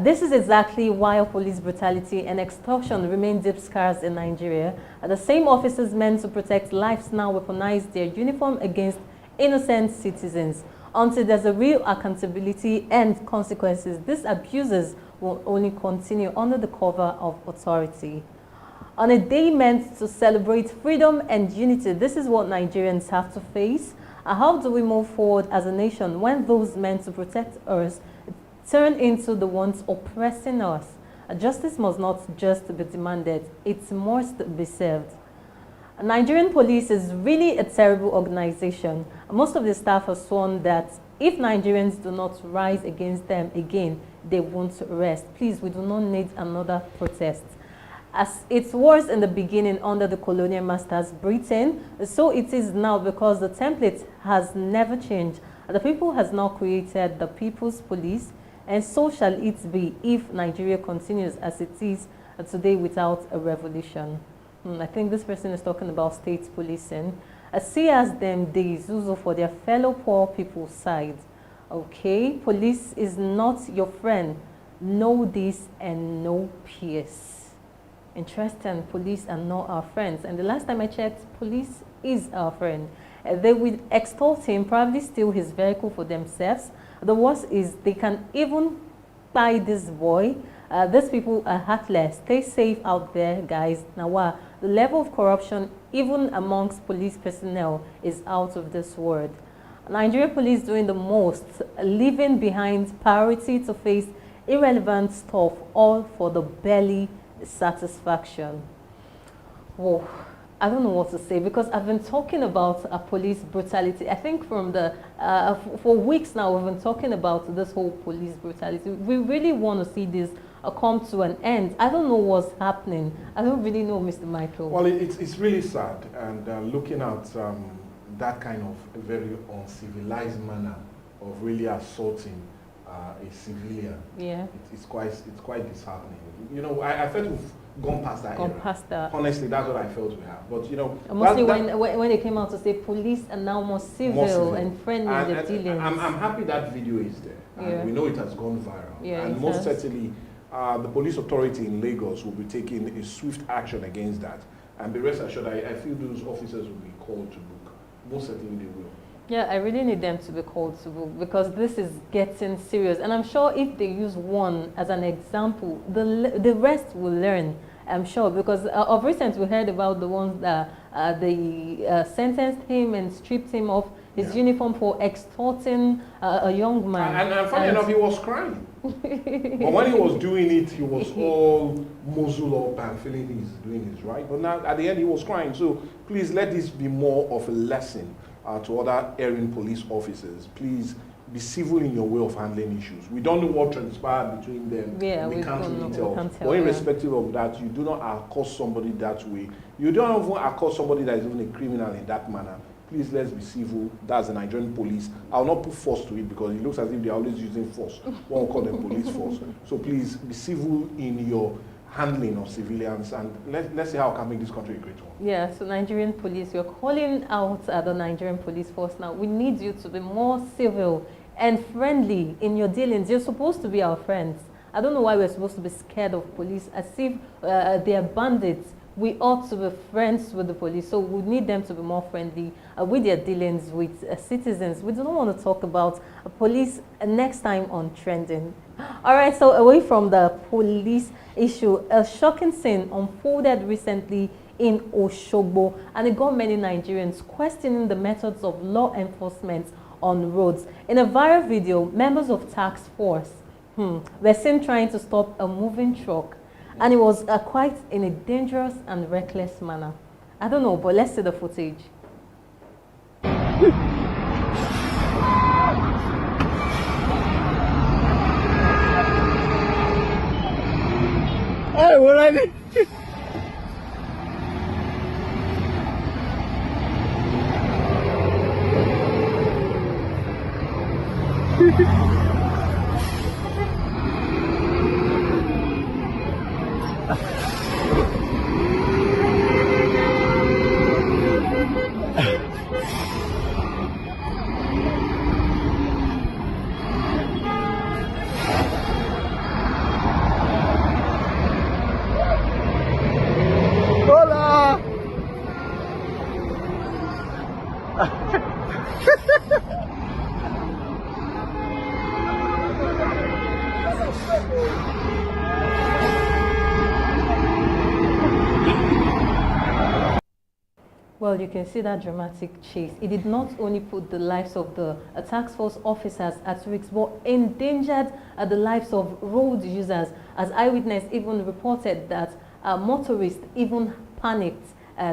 This is exactly why police brutality and extortion remain deep scars in Nigeria. The same officers meant to protect lives now weaponize their uniform against innocent citizens. Until there's a real accountability and consequences, these abuses will only continue under the cover of authority. On a day meant to celebrate freedom and unity, this is what Nigerians have to face. How do we move forward as a nation when those meant to protect us turn into the ones oppressing us? Justice must not just be demanded, it must be served. Nigerian police is really a terrible organization. Most of the staff have sworn that if Nigerians do not rise against them again, they won't rest. Please, we do not need another protest. As it was in the beginning under the colonial masters, Britain, so it is now, because the template has never changed. The people has now created the people's police, and so shall it be if Nigeria continues as it is today without a revolution. I think this person is talking about state policing. See as them days, Zuzu for their fellow poor people's side. Okay, police is not your friend. Know this and know peace. Interesting, police are not our friends. And the last time I checked, police is our friend. They will extort him, probably steal his vehicle for themselves. The worst is they can even buy this boy. These people are heartless. Stay safe out there, guys. Now, the level of corruption, even amongst police personnel, is out of this world. Nigeria police doing the most, leaving behind priority to face irrelevant stuff, all for the belly satisfaction. Whoa. I don't know what to say, because I've been talking about police brutality. I think from the for weeks now we've been talking about this whole police brutality. We really want to see this come to an end. I don't know what's happening. I don't really know, Mr. Michael. Well, it's really sad, and looking at that kind of a very uncivilized manner of really assaulting a civilian. Yeah, it's quite disheartening. You know, I felt we've gone past that era. Honestly, that's what I felt we have. But you know, mostly when they came out to say police are now more civil and friendly in their dealings. I'm happy that video is there, and we know it has gone viral. Yeah, and most certainly, the police authority in Lagos will be taking a swift action against that. And be rest assured, I feel those officers will be called to book. Most certainly they will. Yeah, I really need them to be called to book, because this is getting serious. And I'm sure if they use one as an example, the rest will learn, I'm sure. Because of recent, we heard about the ones that they sentenced him and stripped him of his uniform for extorting a young man. And funny enough, he was crying. But when he was doing it, he was all muzzled up and feeling he's doing his right. But now, at the end, he was crying. So please let this be more of a lesson to other erring police officers. Please be civil in your way of handling issues. We don't know what transpired between them. Yeah, we can't really tell. But irrespective of that, you do not accost somebody that way. You don't even accost somebody that is even a criminal in that manner. Please, let's be civil. That's the Nigerian police. I'll not put force to it, because it looks as if they're always using force. One will call them police force. So please be civil in your handling of civilians, and let's see how we can make this country a great one. Yeah, so Nigerian police, we're calling out the Nigerian police force now. We need you to be more civil and friendly in your dealings. You're supposed to be our friends. I don't know why we're supposed to be scared of police, as if they are bandits. We ought to be friends with the police, so we need them to be more friendly with their dealings with citizens. We do not want to talk about police next time on Trending. All right, so away from the police issue, a shocking scene unfolded recently in Oshogbo, and it got many Nigerians questioning the methods of law enforcement on roads. In a viral video, members of task force were seen trying to stop a moving truck, and it was quite in a dangerous and reckless manner. I don't know, but let's see the footage. Hey, what I mean? Well, you can see that dramatic chase. It did not only put the lives of the task force officers at risk, but endangered the lives of road users. As eyewitness even reported that motorists even panicked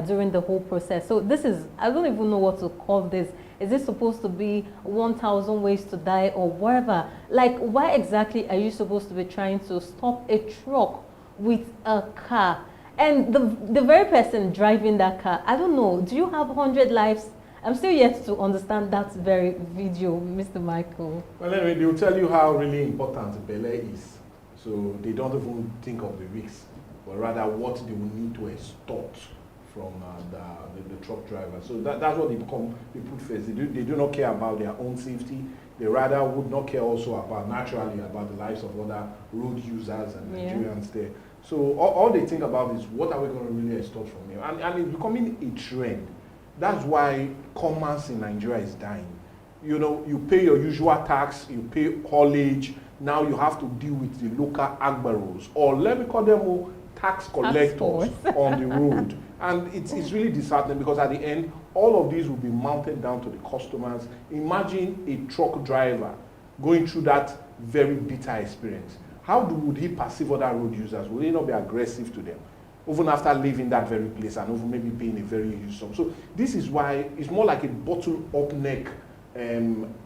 during the whole process. So this is, I don't even know what to call this. Is it supposed to be 1,000 ways to die or whatever? Like, why exactly are you supposed to be trying to stop a truck with a car? And the very person driving that car, I don't know, do you have 100 lives? I'm still yet to understand that very video, Mr. Michael. Well, anyway, they'll tell you how really important Belay is. So they don't even think of the risks, but rather what they will need to extort from the truck driver. So that's what they put first. They do not care about their own safety. They rather would not care also about, naturally, about the lives of other road users and Nigerians there. So all they think about is, what are we going to really extort from you? And it's becoming a trend. That's why commerce in Nigeria is dying. You know, you pay your usual tax, you pay haulage, now you have to deal with the local agbaros, or let me call them tax collectors on the road. And it's really disheartening, because at the end, all of these will be mounted down to the customers. Imagine a truck driver going through that very bitter experience. How would he perceive other road users? Will he not be aggressive to them, even after leaving that very place and even maybe paying a very huge sum? So this is why it's more like a bottle-up neck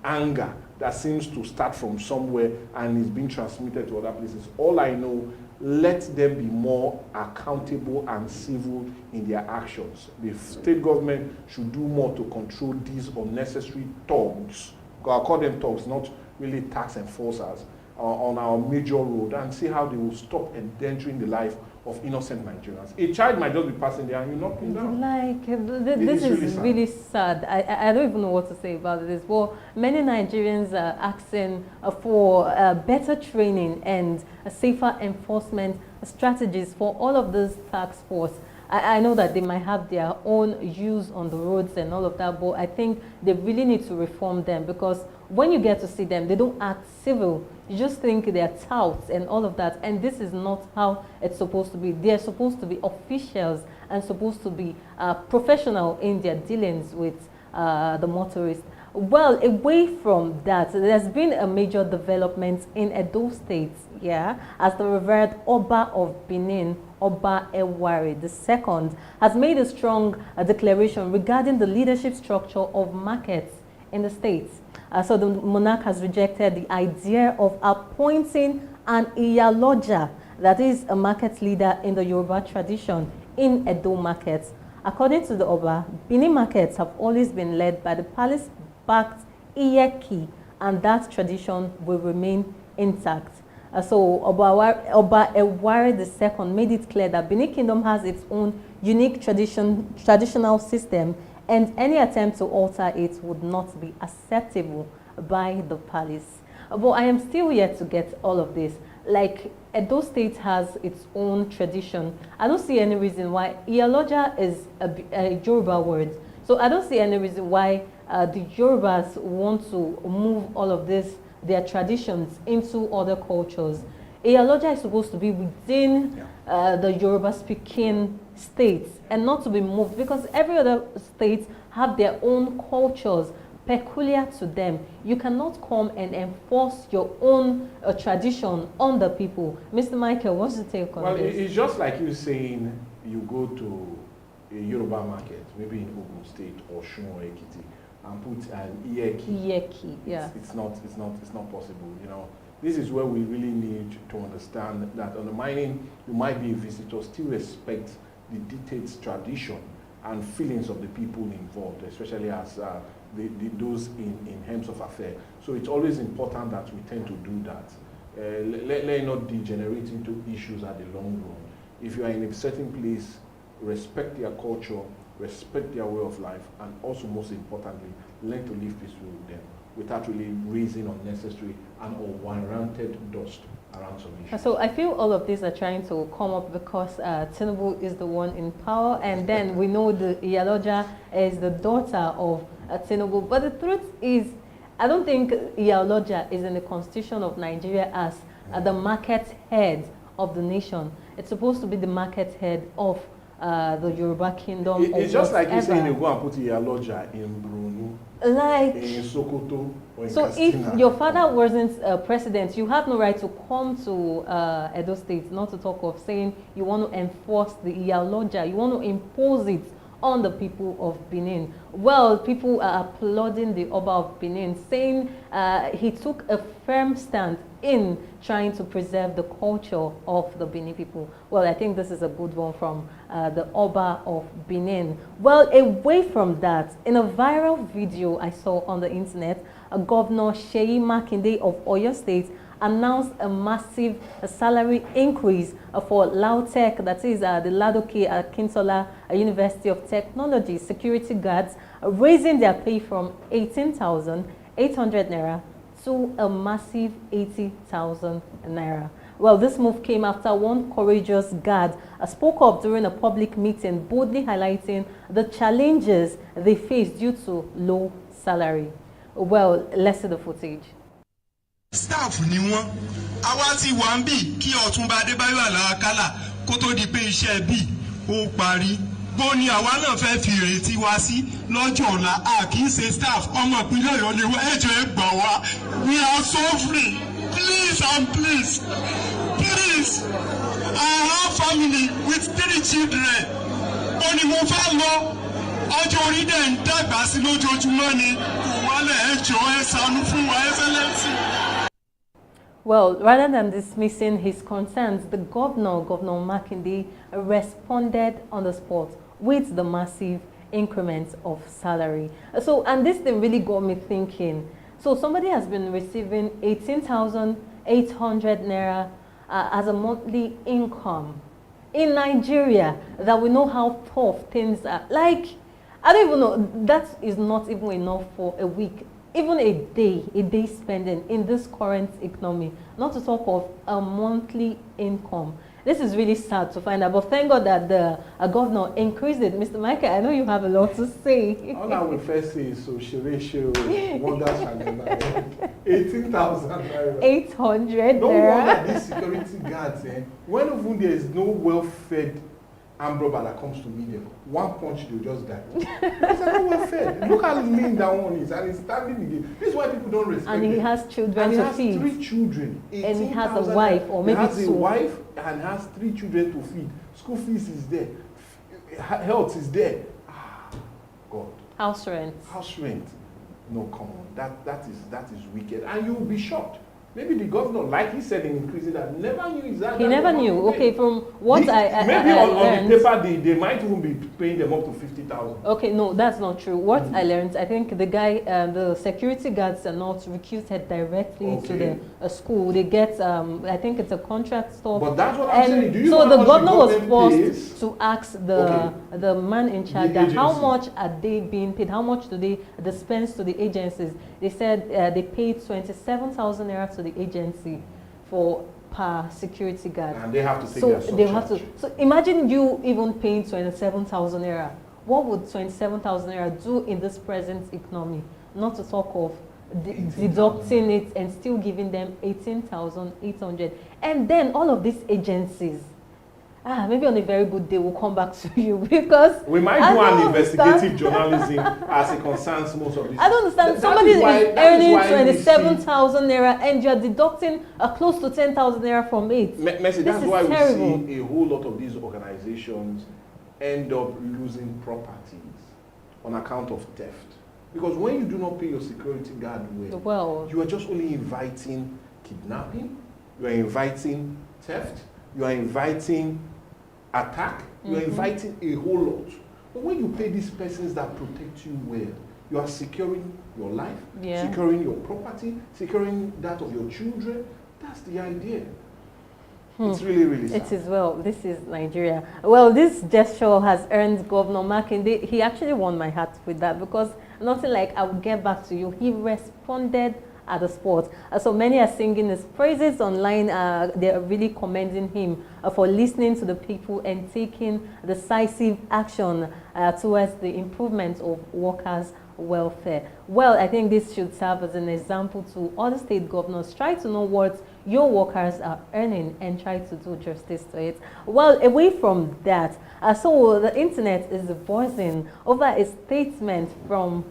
anger that seems to start from somewhere and is being transmitted to other places. All I know, let them be more accountable and civil in their actions. The state government should do more to control these unnecessary thugs. I call them thugs, not really tax enforcers, on our major road, and see how they will stop endangering the life of innocent Nigerians. A child might just be passing there and you knock him down. Like, this is really sad. I don't even know what to say about this. Well, many Nigerians are asking for better training and safer enforcement strategies for all of this task force. I know that they might have their own use on the roads and all of that, but I think they really need to reform them, because when you get to see them, they don't act civil. You just think they're touts and all of that, and this is not how it's supposed to be. They're supposed to be officials and supposed to be professional in their dealings with the motorists. Well, away from that, there's been a major development in Edo State, as the revered Oba of Benin, Oba Ewari II, has made a strong declaration regarding the leadership structure of markets in the state. So the monarch has rejected the idea of appointing an Iyaloja, that is a market leader in the Yoruba tradition, in Edo markets. According to the Oba, Benin markets have always been led by the palace-backed Iyeki, and that tradition will remain intact. So Oba Ewari II made it clear that Benin Kingdom has its own unique traditional system, and any attempt to alter it would not be acceptable by the palace. But I am still yet to get all of this. Like, Edo State has its own tradition. I don't see any reason why Iyaloja is a Yoruba word. So I don't see any reason why the Yorubas want to move all of this, their traditions, into other cultures. Iyaloja is supposed to be within the Yoruba-speaking states and not to be moved, because every other state have their own cultures peculiar to them. You cannot come and enforce your own tradition on the people. Mr. Michael, what's your take on this? Well, it's just like you saying you go to a Yoruba market, maybe in Ogun State or Osun or Ekiti, and put an Iyeki. It's not possible. You know, this is where we really need to understand that on the mining, you might be a visitor, still respect the dictates tradition and feelings of the people involved, especially as those in terms of affair. So it's always important that we tend to do that. Let it not degenerate into issues at the long run. If you are in a certain place, respect their culture, respect their way of life, and also, most importantly, learn to live peacefully with them without really raising unnecessary and unwarranted dust around some issues. So I feel all of these are trying to come up because Tinubu is the one in power, and then we know the Iyaloja is the daughter of Tinubu. But the truth is, I don't think Iyaloja is in the constitution of Nigeria as the market head of the nation. It's supposed to be the market head of the Yoruba kingdom. It's just like you saying you go and put a lodger in Brunei, like in Sokoto, or in so Katsina. if your father wasn't president, you have no right to come to Edo State, not to talk of saying you want to enforce the Iyaloja, you want to impose it on the people of Benin. Well, people are applauding the Oba of Benin, saying he took a firm stand in trying to preserve the culture of the Benin people. Well, I think this is a good one from the Oba of Benin. Well, away from that, in a viral video I saw on the internet, Governor Seyi Makinde of Oyo State announced a massive salary increase for LAUTECH, that is the Ladoke Akintola University of Technology security guards, raising their pay from 18,800 naira to a massive 80,000 naira. Well, this move came after one courageous guard spoke up during a public meeting, boldly highlighting the challenges they face due to low salary. Well, let's see the footage. Staff ni wọ́n àwa ti wà ń bì kí Ọ̀túnba Adébáyọ̀ Àlàákálà kó tó di pé iṣẹ́ bí ó parí bó ni àwa náà fẹ́ fi ìrètí wa sí lọ́jọ́ ọ̀la a kì í ṣe staff ọmọ ìpínlẹ̀ Ọ̀yọ́ ni wọ́n ẹ̀jọ̀ ẹ̀ gbà wá we are suffering please and please I have family with 3 children ó ní mo fẹ́ lọ ọjọ́ orí dẹ̀ ń dàgbà sí lójoojúmọ́ ni kò wálẹ̀ ẹ̀jọ̀ ẹ̀ ṣàánú fún wa Excellency. Well, rather than dismissing his concerns, the Governor Makinde, responded on the spot with the massive increment of salary. So, and this thing really got me thinking. So somebody has been receiving 18,800 naira as a monthly income in Nigeria, that we know how tough things are. Like, I don't even know, that is not even enough for a week. Even a day spending in this current economy, not to talk of a monthly income. This is really sad to find out, but thank God that the governor increased it. Mr. Michael, I know you have a lot to say. All I will first say is social ratio, wonders and 18,000 naira. 800 No naira. wonder these security guards, when even there is no well-fed armed robber that comes to meet them, one punch they'll just die. It's not well fed. Look how lean that one is, and he's standing again. This is why people don't respect him. And he has children to feed. And he has 3 children. And he has a wife, or maybe 2. He has a wife and has 3 children to feed. School fees is there. Health is there. Ah, God. House rent. House rent. No, come on. That is wicked. And you'll be shocked. Maybe the governor, like he said in increasing that, never knew exactly. He never knew. Okay, from what maybe I on the paper they might even be paying them up to 50,000. Okay, no, that's not true. What I learned, I think the guy, the security guards are not recruited directly to the school. They get, I think it's a contract stuff. But that's what I'm saying. Do you so know the governor was forced pays? to ask the man in charge that how much are they being paid? How much do they dispense to the agencies? They said they paid 27,000 naira to the agency for per security guard. And they have to take so their subcharge. they have to. So imagine you even paying 27,000 naira. What would 27,000 naira do in this present economy? Not to talk of deducting it and still giving them 18,800. And then all of these agencies, maybe on a very good day we'll come back to you, because we might do an investigative journalism as it concerns most of this. I don't understand. Somebody is earning 27,000 naira and you're deducting close to 10,000 naira from it. Messi, that's why terrible. We see a whole lot of these organizations end up losing properties on account of theft. Because when you do not pay your security guard well, you are just only inviting kidnapping, you are inviting theft, you are inviting attack, you are inviting a whole lot. But when you pay these persons that protect you well, you are securing your life, securing your property, securing that of your children. That's the idea. It's really, really sad. It is. Well, this is Nigeria. Well, this gesture has earned Governor Makinde. He actually won my heart with that, because nothing like "I will get back to you." He responded at the spot. So many are singing his praises online. They are really commending him for listening to the people and taking decisive action towards the improvement of workers' welfare. Well, I think this should serve as an example to other state governors. Try to know what your workers are earning and try to do justice to it. Well, away from that, so the internet is buzzing over a statement from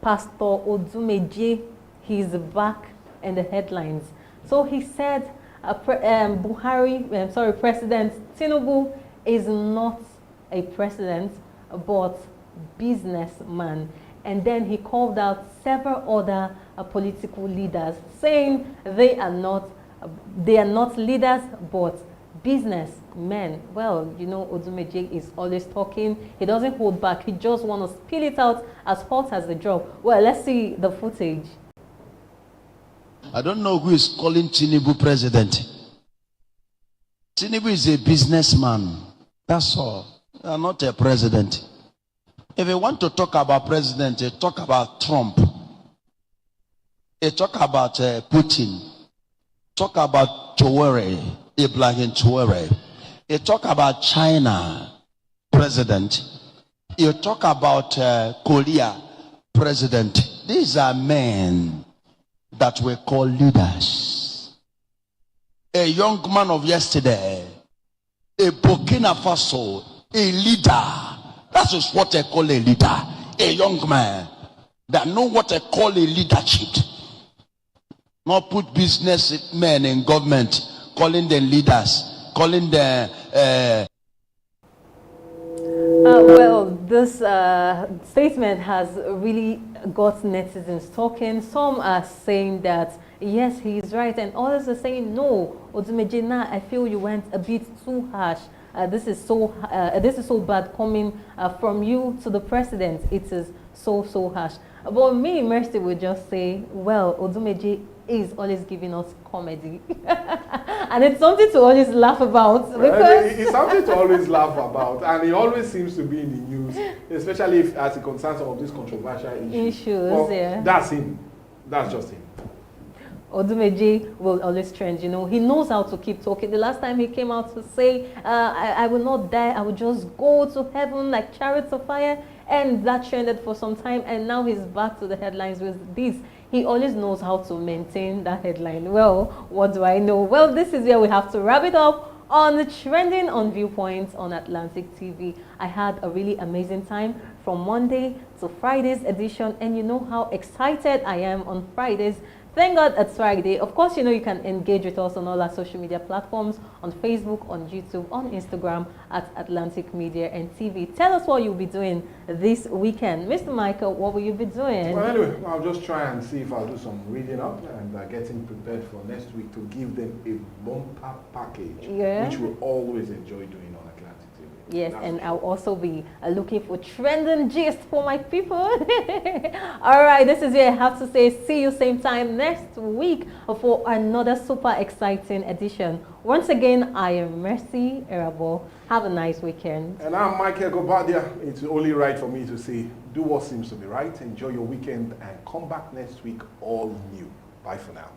Pastor Odumeje. He's back in the headlines. So he said President Tinubu is not a president but businessman. And then he called out several other political leaders, saying they are not leaders but businessmen. Well, you know, Odumeje is always talking. He doesn't hold back. He just wants to spill it out as hot as the job. Well, let's see the footage. I don't know who is calling Tinubu president. Tinubu is a businessman. That's all. You are not a president. If you want to talk about president, you talk about Trump. You talk about Putin. Talk about Ibrahim Traore. You talk about China president. You talk about Korea president. These are men that we call leaders. A young man of yesterday, a Burkina Faso, a leader. That is what I call a leader. A young man that know what I call a leadership. Not put businessmen in government, calling them leaders, calling them well, this statement has really got netizens talking. Some are saying that yes, he is right, and others are saying no, Odumeje, I feel you went a bit too harsh. This is so bad coming from you to the president. It is so harsh. But me, Mercy, would just say, well, Odumeje is always giving us comedy. And it's something to always laugh about. Because it's something to always laugh about. And he always seems to be in the news, especially as it concerns some of these controversial issues. Well, yeah. That's him. That's just him. Odumeje will always trend, you know. He knows how to keep talking. The last time he came out to say, I will not die, I will just go to heaven like chariots of fire. And that trended for some time. And now he's back to the headlines with this. He always knows how to maintain that headline. Well, what do I know? Well, this is where we have to wrap it up on the Trending on Viewpoint on Atlantic TV. I had a really amazing time from Monday to Friday's edition. And you know how excited I am on Fridays. Thank God it's Friday. Of course, you know, you can engage with us on all our social media platforms, on Facebook, on YouTube, on Instagram at Atlantic Media and TV. Tell us what you'll be doing this weekend. Mr. Michael, what will you be doing? Well, anyway, I'll just try and see if I'll do some reading up and getting prepared for next week to give them a bumper package, which we'll always enjoy doing on Atlantic TV. Yes, and I'll also be looking for trending gist for my people. All right, this is where I have to say see you same time next week for another super exciting edition. Once again, I am Mercy Erabo. Have a nice weekend. And I'm Michael Gobadia. It's only right for me to say, do what seems to be right. Enjoy your weekend and come back next week all new. Bye for now.